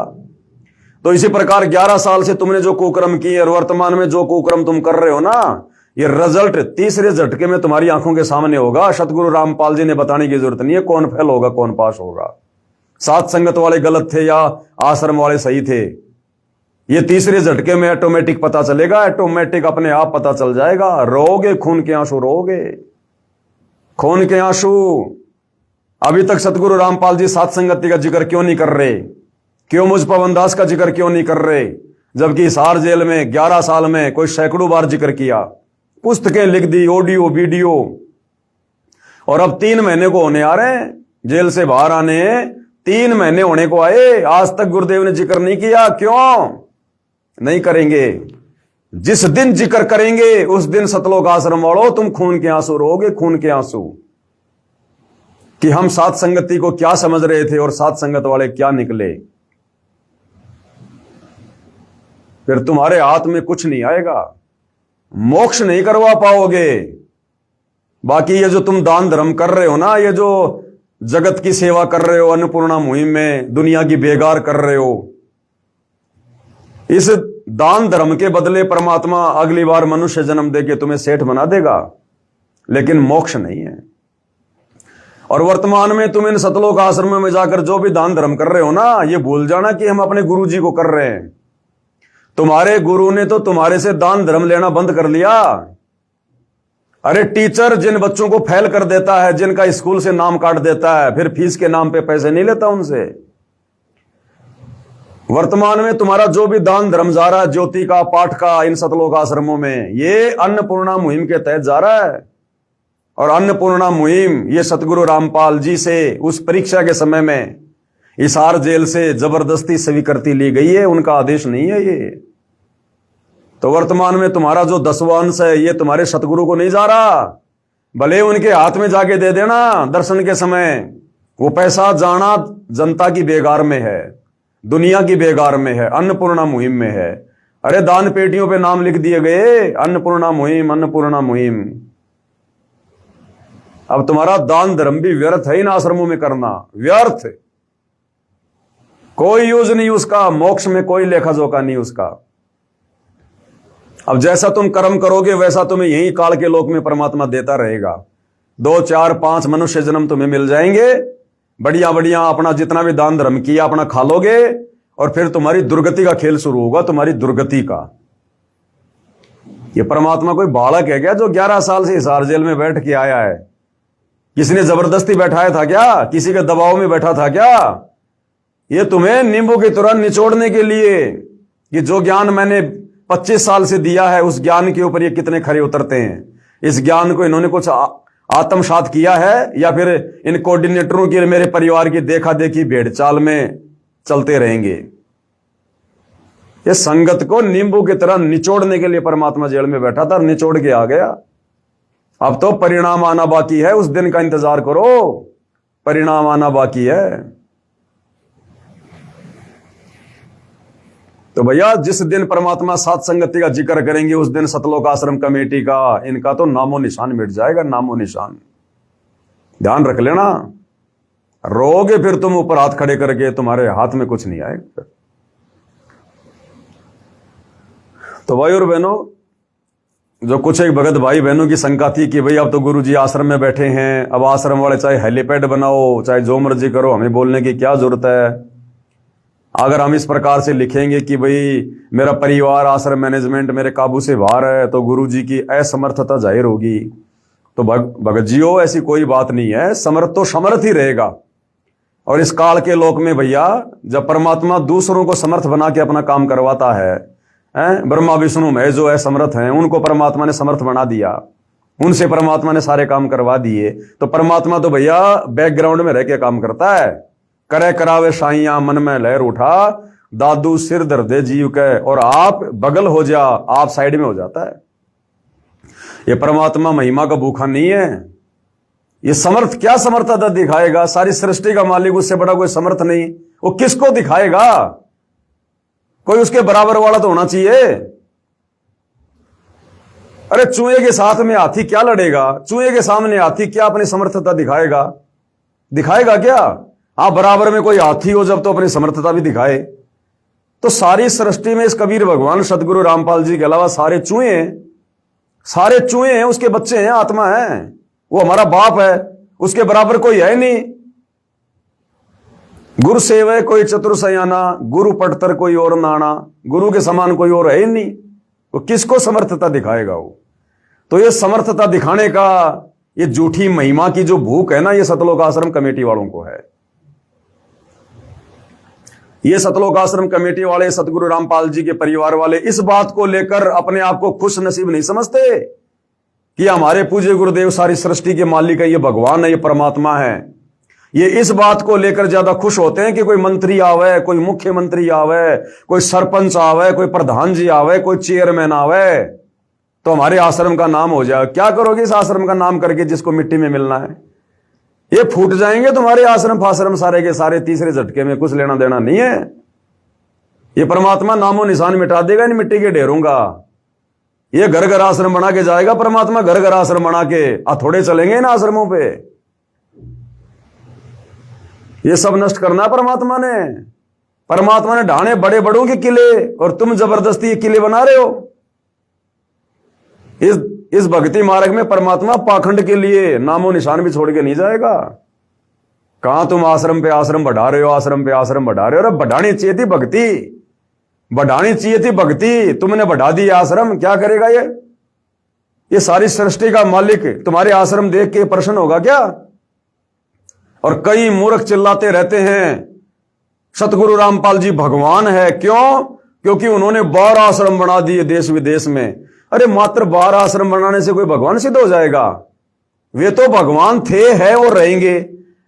तो इसी प्रकार 11 साल से तुमने जो कुकर्म किए और वर्तमान में जो कुकर्म तुम कर रहे हो ना, ये रिजल्ट तीसरे झटके में तुम्हारी आंखों के सामने होगा। सतगुरु रामपाल जी ने बताने की जरूरत नहीं है कौन फेल होगा कौन पास होगा, साथ संगत वाले गलत थे या आश्रम वाले सही थे। ये तीसरे झटके में ऑटोमेटिक पता चलेगा, ऑटोमेटिक अपने आप पता चल जाएगा। रोगे खून के आंसू, रोगे खून के आंसू। अभी तक सतगुरु रामपाल जी साथ संगति का जिक्र क्यों नहीं कर रहे? क्यों मुझ पवन दास का जिक्र क्यों नहीं कर रहे? जबकि हिसार जेल में 11 साल में कोई सैकड़ों बार जिक्र किया, पुस्तकें लिख दी, ऑडियो वीडियो, और अब 3 महीने को होने आ रहे हैं जेल से बाहर आने, 3 महीने होने को आए, आज तक गुरुदेव ने जिक्र नहीं किया। क्यों नहीं करेंगे? जिस दिन जिक्र करेंगे उस दिन सतलोक आश्रम वालों तुम खून के आंसू रोगे, खून के आंसू, कि हम साथ संगति को क्या समझ रहे थे और साथ संगत वाले क्या निकले। फिर तुम्हारे हाथ में कुछ नहीं आएगा, मोक्ष नहीं करवा पाओगे। बाकी ये जो तुम दान धर्म कर रहे हो ना, ये जो जगत की सेवा कर रहे हो, अन्नपूर्णा मुहिम में दुनिया की बेगार कर रहे हो, इस दान धर्म के बदले परमात्मा अगली बार मनुष्य जन्म देके तुम्हें सेठ बना देगा, लेकिन मोक्ष नहीं है। और वर्तमान में तुम इन सतलोक आश्रम में जाकर जो भी दान धर्म कर रहे हो ना, ये भूल जाना कि हम अपने गुरु जी को कर रहे हैं। तुम्हारे गुरु ने तो तुम्हारे से दान धर्म लेना बंद कर लिया। अरे टीचर जिन बच्चों को फेल कर देता है, जिनका स्कूल से नाम काट देता है, फिर फीस के नाम पे पैसे नहीं लेता उनसे। वर्तमान में तुम्हारा जो भी दान धर्म जा रहा है, ज्योति का, पाठ का, इन सतलोक आश्रमों में, ये अन्नपूर्णा मुहिम के तहत जा रहा है। और अन्नपूर्णा मुहिम ये सतगुरु रामपाल जी से उस परीक्षा के समय में हिसार जेल से जबरदस्ती स्वीकृति ली गई है, उनका आदेश नहीं है ये। तो वर्तमान में तुम्हारा जो 10वां अंश है, ये तुम्हारे सतगुरु को नहीं जा रहा। भले उनके हाथ में जाके दे देना दर्शन के समय, वो पैसा जाना जनता की बेगार में है, दुनिया की बेगार में है, अन्नपूर्णा मुहिम में है। अरे दान पेटियों पे नाम लिख दिए गए, अन्नपूर्णा मुहिम, अन्नपूर्णा मुहिम। अब तुम्हारा दान धर्म भी व्यर्थ है इन आश्रमों में करना, व्यर्थ, कोई यूज नहीं उसका, मोक्ष में कोई लेखा जोखा नहीं उसका। अब जैसा तुम कर्म करोगे वैसा तुम्हें यही काल के लोक में परमात्मा देता रहेगा। 2, 4, 5 मनुष्य जन्म तुम्हें मिल जाएंगे, बढ़िया बढ़िया अपना जितना भी दान धर्म किया अपना खा लोगे, और फिर तुम्हारी दुर्गति का खेल शुरू होगा, तुम्हारी दुर्गति का। ये परमात्मा कोई बालक है क्या जो 11 साल से हिसार जेल में बैठ के आया है? किसी ने जबरदस्ती बैठाया था क्या? किसी के दबाव में बैठा था क्या? ये तुम्हें नींबू की तरह निचोड़ने के लिए कि जो ज्ञान मैंने 25 साल से दिया है, उस ज्ञान के ऊपर ये कितने खरे उतरते हैं। इस ज्ञान को इन्होंने कुछ आत्मसात किया है, या फिर इन कोऑर्डिनेटरों की, मेरे परिवार की देखा देखी भेड़ चाल में चलते रहेंगे। ये संगत को नींबू की तरह निचोड़ने के लिए परमात्मा जेल में बैठा था, निचोड़ के आ गया। अब तो परिणाम आना बाकी है, उस दिन का इंतजार करो, परिणाम आना बाकी है। तो भैया जिस दिन परमात्मा साथ संगति का जिक्र करेंगे, उस दिन सतलोक आश्रम कमेटी का, इनका तो नामो निशान मिट जाएगा, नामो निशान। ध्यान रख लेना, रोगे फिर तुम ऊपर हाथ खड़े करके, तुम्हारे हाथ में कुछ नहीं आएगा। तो भाई और बहनों, जो कुछ एक भगत भाई बहनों की शंका थी कि भाई अब तो गुरुजी आश्रम में बैठे हैं, अब आश्रम वाले चाहे हेलीपैड बनाओ चाहे जो मर्जी करो, हमें बोलने की क्या जरूरत है। अगर हम इस प्रकार से लिखेंगे कि भाई मेरा परिवार, आश्रम मैनेजमेंट मेरे काबू से बाहर है, तो गुरुजी की असमर्थता जाहिर होगी। तो भगत जियो, ऐसी कोई बात नहीं है, समर्थ तो समर्थ ही रहेगा। और इस काल के लोक में भैया, जब परमात्मा दूसरों को समर्थ बना के अपना काम करवाता है, ब्रह्मा विष्णु में जो असमर्थ हैं उनको परमात्मा ने समर्थ बना दिया, उनसे परमात्मा ने सारे काम करवा दिए। तो परमात्मा तो भैया बैकग्राउंड में रह के काम करता है। करे करावे साइया मन में लहर उठा, दादू सिर दर्दे जीव के, और आप बगल हो जा, आप साइड में हो जाता है। ये परमात्मा महिमा का भूखा नहीं है। ये समर्थ क्या समर्थता दिखाएगा? सारी सृष्टि का मालिक, उससे बड़ा कोई समर्थ नहीं। वो किसको दिखाएगा? कोई उसके बराबर वाला तो होना चाहिए। अरे चूहे के साथ में हाथी क्या लड़ेगा? चूहे के सामने हाथी क्या अपनी समर्थता दिखाएगा? दिखाएगा क्या? हाँ, बराबर में कोई हाथी हो जब तो अपनी समर्थता भी दिखाए। तो सारी सृष्टि में इस कबीर भगवान सदगुरु रामपाल जी के अलावा सारे चूहे हैं, सारे चूहे हैं, उसके बच्चे हैं, आत्मा है, वो हमारा बाप है, उसके बराबर कोई है नहीं। गुरु सेवय कोई चतुर सयाना, गुरु पटतर कोई और नाना, गुरु के समान कोई और है ही नहीं। वो किसको समर्थता दिखाएगा वो? तो ये समर्थता दिखाने का, ये झूठी महिमा की जो भूख है ना, ये सतलोक आश्रम कमेटी वालों को है। ये सतलोक आश्रम कमेटी वाले, सतगुरु रामपाल जी के परिवार वाले इस बात को लेकर अपने आप को खुश नसीब नहीं समझते कि हमारे पूज्य गुरुदेव सारी सृष्टि के मालिक है, ये भगवान है, ये परमात्मा है। ये इस बात को लेकर ज्यादा खुश होते हैं कि कोई मंत्री आवे, कोई मुख्यमंत्री आवे, कोई सरपंच आवे, कोई प्रधान जी आवे, कोई चेयरमैन आवे, तो हमारे आश्रम का नाम हो जाए। क्या करोगे इस आश्रम का नाम करके जिसको मिट्टी में मिलना है? ये फूट जाएंगे तुम्हारे आश्रम फाश्रम सारे के सारे, तीसरे झटके में। कुछ लेना देना नहीं है। ये परमात्मा नामो निशान मिटा देगा इन मिट्टी के ढेरों का। ये घर घर आश्रम बना के जाएगा परमात्मा, घर घर आश्रम बना के। थोड़े चलेंगे इन आश्रमों पे। ये सब नष्ट करना परमात्मा ने। परमात्मा ने ढाने बड़े बड़ों के किले, और तुम जबरदस्ती ये किले बना रहे हो। इस भक्ति मार्ग में परमात्मा पाखंड के लिए नामो निशान भी छोड़ के नहीं जाएगा। कहां तुम आश्रम पे आश्रम बढ़ा रहे हो, आश्रम पे आश्रम बढ़ा रहे हो। अरे बढ़ानी चाहिए थी भक्ति, बढ़ानी चाहिए थी भक्ति। तुमने बढ़ा दी आश्रम, क्या करेगा ये सारी सृष्टि का मालिक तुम्हारे आश्रम देख के प्रसन्न होगा क्या? और कई मूर्ख चिल्लाते रहते हैं सतगुरु रामपाल जी भगवान है। क्यों? क्योंकि उन्होंने 12 आश्रम बना दिए देश विदेश में। अरे मात्र 12 आश्रम बनाने से कोई भगवान सिद्ध हो जाएगा? वे तो भगवान थे, है और रहेंगे।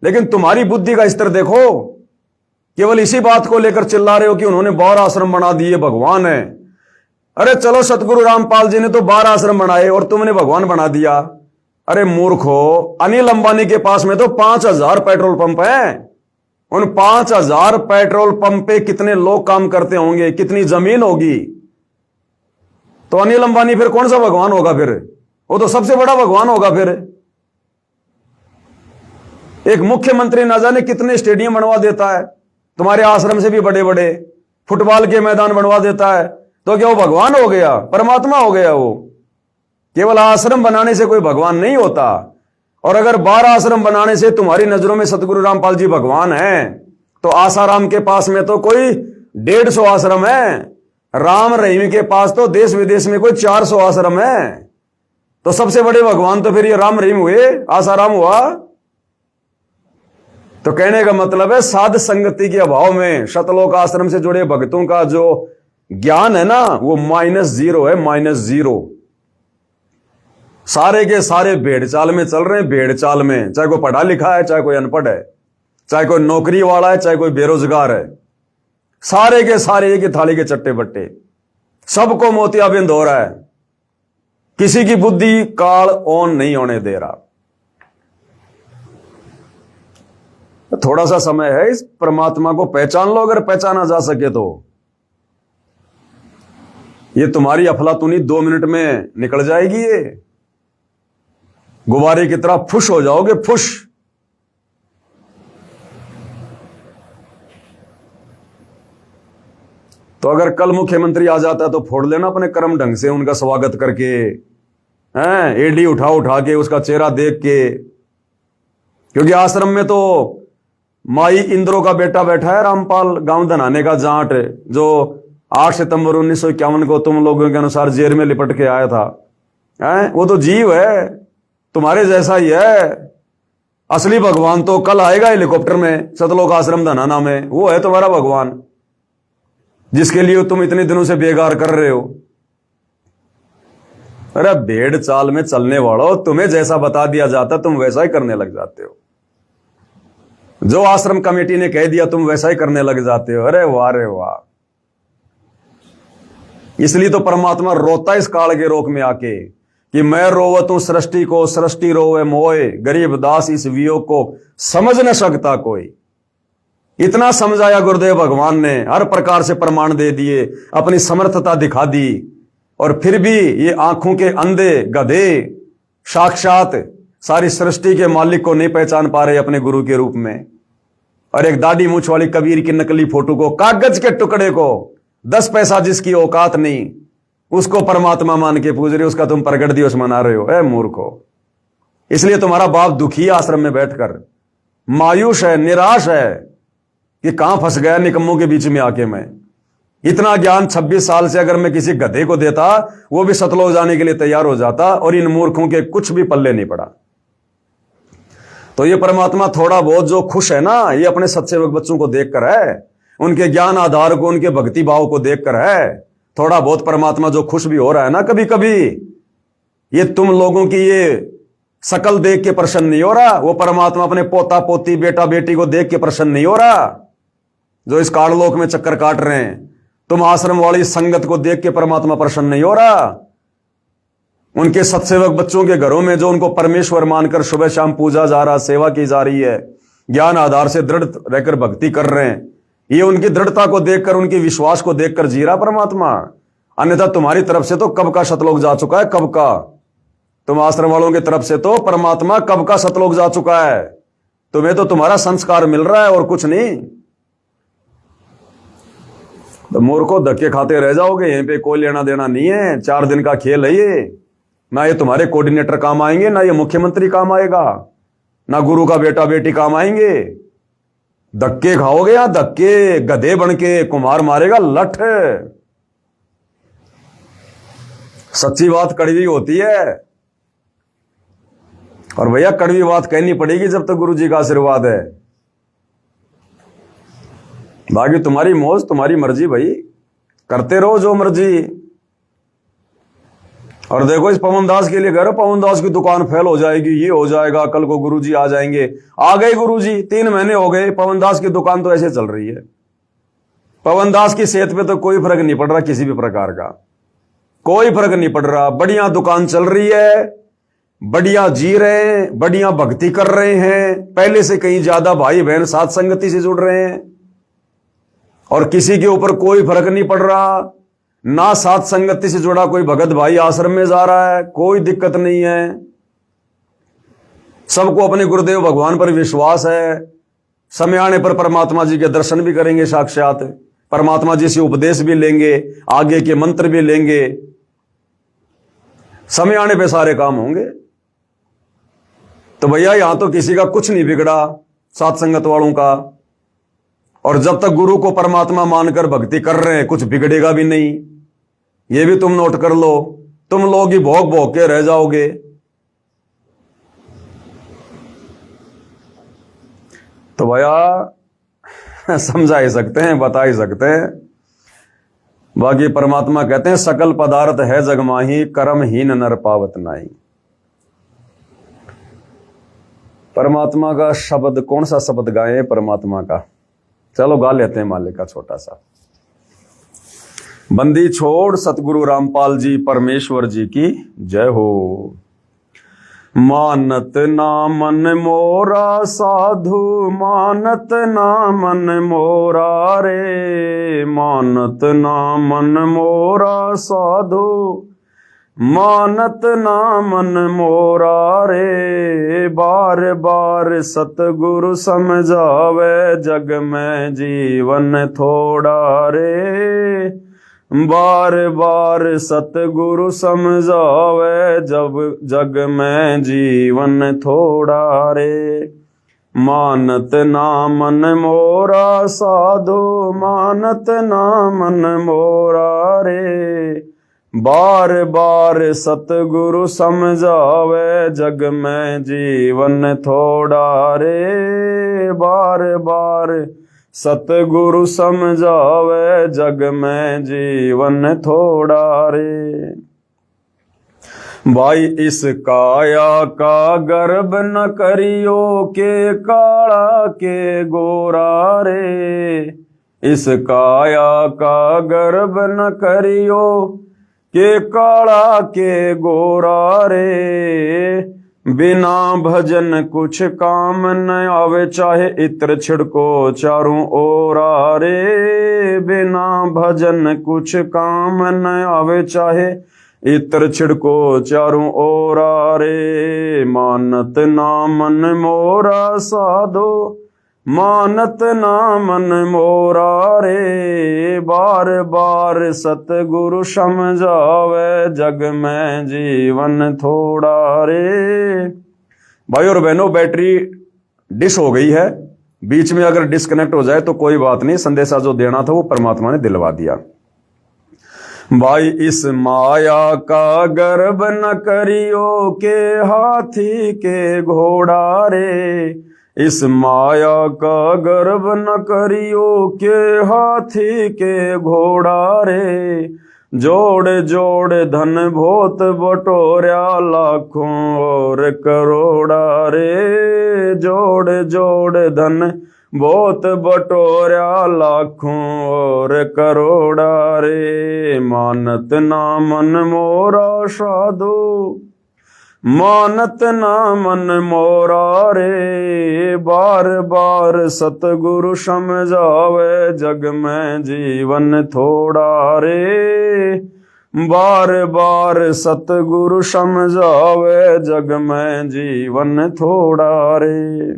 लेकिन तुम्हारी बुद्धि का स्तर देखो, केवल इसी बात को लेकर चिल्ला रहे हो कि उन्होंने 12 आश्रम बना दिए, भगवान है। अरे चलो, सतगुरु रामपाल जी ने तो 12 आश्रम बनाए और तुमने भगवान बना दिया। अरे मूर्खो, अनिल अंबानी के पास में तो 5000 पेट्रोल पंप हैं। उन 5000 पेट्रोल पंप पे कितने लोग काम करते होंगे, कितनी जमीन होगी? तो अनिल अंबानी फिर कौन सा भगवान होगा? फिर वो तो सबसे बड़ा भगवान होगा। फिर एक मुख्यमंत्री ना जाने कितने स्टेडियम बनवा देता है, तुम्हारे आश्रम से भी बड़े बड़े फुटबॉल के मैदान बनवा देता है। तो क्या वो भगवान हो गया? परमात्मा हो गया वो? केवल आश्रम बनाने से कोई भगवान नहीं होता। और अगर 12 आश्रम बनाने से तुम्हारी नजरों में सतगुरु रामपाल जी भगवान हैं, तो आसाराम के पास में तो कोई 150 आश्रम है। राम रहीम के पास तो देश विदेश में कोई 400 आश्रम है। तो सबसे बड़े भगवान तो फिर ये राम रहीम हुए, आसाराम हुआ। तो कहने का मतलब है, साध संगति के अभाव में सतलोक आश्रम से जुड़े भक्तों का जो ज्ञान है ना, वो -0 है, -0। सारे के सारे भेड़ चाल में चल रहे हैं, भेड़ चाल में। चाहे कोई पढ़ा लिखा है, चाहे कोई अनपढ़ है, चाहे कोई नौकरी वाला है, चाहे कोई बेरोजगार है, सारे के सारे एक ही थाली के चट्टे बट्टे। सबको मोतियाबिंद हो रहा है। किसी की बुद्धि काल ऑन नहीं होने दे रहा। थोड़ा सा समय है, इस परमात्मा को पहचान लो। अगर पहचाना जा सके तो ये तुम्हारी अफलातूनी 2 मिनट में निकल जाएगी। ये गुब्बारे की तरह फुश हो जाओगे, फुश। तो अगर कल मुख्यमंत्री आ जाता है तो फोड़ लेना अपने कर्म ढंग से उनका स्वागत करके, हैं, एडी उठा उठा के, उसका चेहरा देख के। क्योंकि आश्रम में तो माई इंद्रो का बेटा बैठा है, रामपाल गांव धनाने का जाट, जो 8 सितंबर 1951 को तुम लोगों के अनुसार जेल में लिपट के आया था। हैं, वो तो जीव है, तुम्हारे जैसा ही है। असली भगवान तो कल आएगा हेलीकॉप्टर में, सतलोक आश्रम धनाना में। वो है तुम्हारा भगवान, जिसके लिए तुम इतने दिनों से बेगार कर रहे हो। अरे भेड़ चाल में चलने वालों, तुम्हें जैसा बता दिया जाता तुम वैसा ही करने लग जाते हो। जो आश्रम कमेटी ने कह दिया तुम वैसा ही करने लग जाते हो। अरे वाह रे वाह। इसलिए तो परमात्मा रोता इस काल के रोक में आके कि मैं रोवत हूं सृष्टि को, सृष्टि रोवे मोए, गरीब दास इस वियोग को समझ न सकता कोई। इतना समझाया गुरुदेव भगवान ने, हर प्रकार से प्रमाण दे दिए, अपनी समर्थता दिखा दी। और फिर भी ये आंखों के अंधे गधे साक्षात सारी सृष्टि के मालिक को नहीं पहचान पा रहे अपने गुरु के रूप में। और एक दाढ़ी मूछ वाली कबीर की नकली फोटो को, कागज के टुकड़े को, 10 पैसा जिसकी औकात नहीं, उसको परमात्मा मान के पूज रहे हो, उसका तुम प्रगट दिवस मना रहे हो। ए मूर्खो, इसलिए तुम्हारा बाप दुखी है आश्रम में बैठकर, मायूस है, निराश है कि कहां फंस गया निकम्मों के बीच में आके मैं। इतना ज्ञान 26 साल से अगर मैं किसी गधे को देता, वो भी सतलोक जाने के लिए तैयार हो जाता, और इन मूर्खों के कुछ भी पल्ले नहीं पड़ा। तो ये परमात्मा थोड़ा बहुत जो खुश है ना, ये अपने सत्सेवक बच्चों को देखकर है, उनके ज्ञान आधार को, उनके भक्ति भाव को देखकर है। थोड़ा बहुत परमात्मा जो खुश भी हो रहा है ना कभी कभी, ये तुम लोगों की ये शकल देख के प्रसन्न नहीं हो रहा। वो परमात्मा अपने पोता पोती बेटा बेटी को देख के प्रसन्न नहीं हो रहा, जो इस काललोक में चक्कर काट रहे हैं। तुम आश्रम वाली संगत को देख के परमात्मा प्रसन्न नहीं हो रहा। उनके सत्सेवक बच्चों के घरों में जो उनको परमेश्वर मानकर सुबह शाम पूजा जा रहा, सेवा की जा रही है, ज्ञान आधार से दृढ़ रहकर भक्ति कर रहे हैं, ये उनकी दृढ़ता को देखकर, उनके विश्वास को देखकर जी रहा परमात्मा। अन्यथा तुम्हारी तरफ से तो कब का सतलोक जा चुका है, कब का। तुम आश्रम वालों की तरफ से तो परमात्मा कब का सतलोक जा चुका है। तुम्हें तो तुम्हारा संस्कार मिल रहा है और कुछ नहीं। तो मूर्खों, धक्के खाते रह जाओगे, यहीं पे कोई लेना देना नहीं है। 4 दिन का खेल है ये। ना ये तुम्हारे कोऑर्डिनेटर काम आएंगे, ना ये मुख्यमंत्री काम आएगा, ना गुरु का बेटा बेटी काम आएंगे। धक्के खाओगे या धक्के, गधे बन के कुमार मारेगा लठ। सच्ची बात कड़वी होती है, और भैया कड़वी बात कहनी पड़ेगी जब तक गुरु जी का आशीर्वाद है। बाकी तुम्हारी मौज, तुम्हारी मर्जी भाई, करते रहो जो मर्जी। और देखो, इस पवन दास के लिए कह रहे हो, पवन दास की दुकान फेल हो जाएगी, ये हो जाएगा, कल को गुरुजी आ जाएंगे। आ गए गुरुजी, 3 महीने हो गए, पवन दास की दुकान तो ऐसे चल रही है। पवन दास की सेहत पे तो कोई फर्क नहीं पड़ रहा, किसी भी प्रकार का कोई फर्क नहीं पड़ रहा। बढ़िया दुकान चल रही है, बढ़िया जी रहे हैं, बढ़िया भक्ति कर रहे हैं, पहले से कहीं ज्यादा भाई बहन साथ संगति से जुड़ रहे हैं, और किसी के ऊपर कोई फर्क नहीं पड़ रहा। ना साथ संगति से जुड़ा कोई भगत भाई आश्रम में जा रहा है, कोई दिक्कत नहीं है। सबको अपने गुरुदेव भगवान पर विश्वास है। समय आने पर परमात्मा जी के दर्शन भी करेंगे, साक्षात परमात्मा जी से उपदेश भी लेंगे, आगे के मंत्र भी लेंगे। समय आने पे सारे काम होंगे। तो भैया यहां तो किसी का कुछ नहीं बिगड़ा, साथ संगत वालों का। और जब तक गुरु को परमात्मा मानकर भक्ति कर रहे हैं, कुछ बिगड़ेगा भी नहीं। ये भी तुम नोट कर लो। तुम लोग ही भोग भोग के रह जाओगे। तो भैया समझा ही सकते हैं, बता ही सकते हैं। बाकी परमात्मा कहते हैं, सकल पदार्थ है जग माही, कर्महीन नर पावत नाई। परमात्मा का शब्द, कौन सा शब्द गाए परमात्मा का? चलो गा लेते हैं मालिक का छोटा सा। बंदी छोड़ सतगुरु रामपाल जी परमेश्वर जी की जय हो। मानत ना मन मोरा साधु, मानत ना मन मोरा रे, मानत ना मन मोरा साधु, मानत ना मन मोरा रे। बार बार सतगुरु समझावे, जग में जीवन थोड़ा रे। बार बार सतगुरु समझावे, जब जग में जीवन थोड़ा रे। मानत ना मन मोरा साधु, मानत ना मन मोरा रे। बार बार सतगुरु समझावे, जग में जीवन थोड़ा रे। बार बार सतगुरु समझावे, जग में जीवन थोड़ा रे। भाई इस काया का गर्भ न करियो, के काला के गोरा रे। इस काया का गर्भ न करियो, के काला के गोरा रे। बिना भजन कुछ काम न आवे, चाहे इत्र छिड़को चारों ओर रे। बिना भजन कुछ काम न आवे, चाहे इत्र छिड़को चारों ओर रे। मानत ना मन मोरा साधो, मानत ना मन मोरा रे। बार बार सतगुरु समझावे, जग में जीवन थोड़ा रे। भाई और बहनों, बैटरी डिस हो गई है, बीच में अगर डिस्कनेक्ट हो जाए तो कोई बात नहीं, संदेशा जो देना था वो परमात्मा ने दिलवा दिया। भाई इस माया का गर्भ न करियो, के हाथी के घोड़ा रे। इस माया का गर्भ न करियो, के हाथी के घोड़ा रे। जोड़ जोड़ धन भोत बटोर्या, लाखों और करोड़ा रे। जोड़ जोड़ धन बहुत बटोर्या, लाखों और करोड़ा रे। मानत ना मन मोरा साधु, मानत ना मन मोरा रे। बार बार सतगुरु समझावे, जग में जीवन थोड़ा रे। बार बार सतगुरु समझावे, जग में जीवन थोड़ा रे।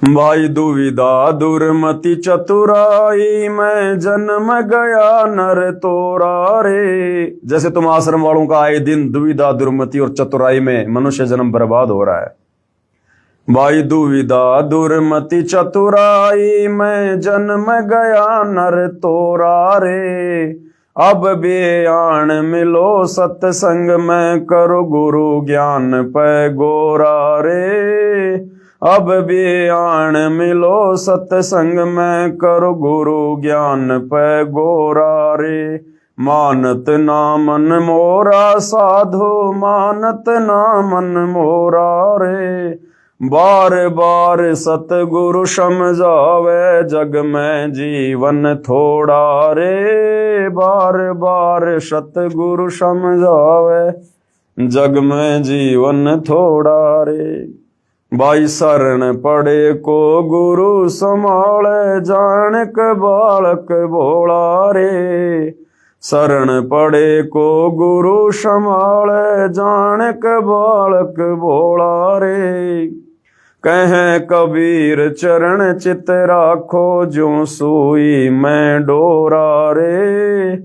भाई दुविधा दुर्मति चतुराई, में जन्म गया नर तोरा रे। जैसे तुम आश्रम वालों का आए दिन दुविधा दुर्मति और चतुराई में मनुष्य जन्म बर्बाद हो रहा है। भाई दुविधा दुर्मति चतुराई, में जन्म गया नर तोरा रे। अब बेआन मिलो सत्संग में, करो गुरु ज्ञान पे गोरा रे। अब बेआन मिलो सत्संग में, करो गुरु ज्ञान पे गोरा रे। मानत ना मन मोरा साधो, मानत ना मन मोरा रे। बार बार सतगुरु समझावे, जग में जीवन थोड़ा रे। बार बार सतगुरु समझावे, जग में जीवन थोड़ा रे। भाई शरण पड़े को गुरु संभाले, जान के बालक भोला रे। शरण पड़े को गुरु संभाले, जान के बालक भोला रे। कहे कबीर चरण चित राखो, जो सुई में डोरा रे।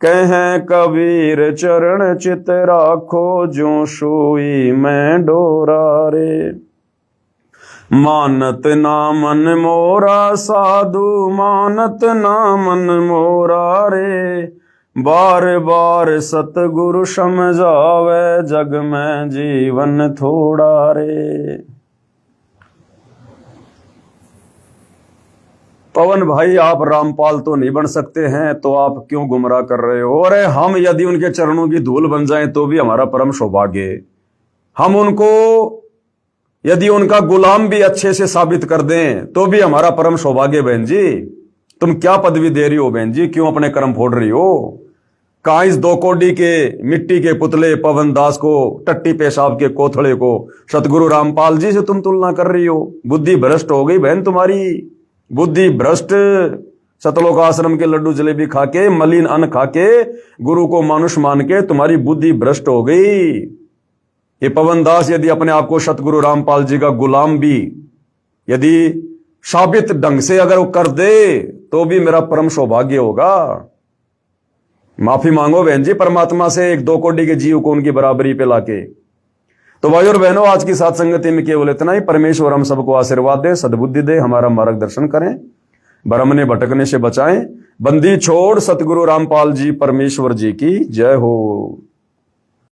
कहे कबीर चरण चित राखो, जो सुई में डोरा रे। मानत ना मन मोरा साधु, मानत ना मन मोरा रे। बार बार सतगुरु समझावे, जग में जीवन थोड़ा रे। पवन भाई, आप रामपाल तो नहीं बन सकते हैं, तो आप क्यों गुमराह कर रहे हो? अरे हम यदि उनके चरणों की धूल बन जाएं तो भी हमारा परम सौभाग्य। हम उनको यदि उनका गुलाम भी अच्छे से साबित कर दें तो भी हमारा परम सौभाग्य। बहन जी, तुम क्या पदवी दे रही हो बहन जी? क्यों अपने कर्म फोड़ रही हो? कहां इस 2 कौड़ी के मिट्टी के पुतले पवन दास को, टट्टी पेशाब के कोथड़े को सतगुरु रामपाल जी से तुम तुलना कर रही हो? बुद्धि भ्रष्ट हो गई बहन तुम्हारी, बुद्धि भ्रष्ट। सतलोक आश्रम के लड्डू जलेबी खाके, मलिन अन्न खाके, गुरु को मानुष मान के तुम्हारी बुद्धि भ्रष्ट हो गई। ये पवन दास यदि अपने आप को सतगुरु रामपाल जी का गुलाम भी यदि साबित ढंग से अगर वो कर दे तो भी मेरा परम सौभाग्य होगा। माफी मांगो बहन जी परमात्मा से, एक 2 कौड़ी के जीव को उनकी बराबरी पे लाके। तो भाई और बहनों, आज की साथ संगति में केवल इतना ही। परमेश्वर हम सबको आशीर्वाद दे, सद्बुद्धि दे, हमारा मार्गदर्शन करें, भ्रमने भटकने से बचाएं। बंदी छोड़ सतगुरु रामपाल जी परमेश्वर जी की जय हो।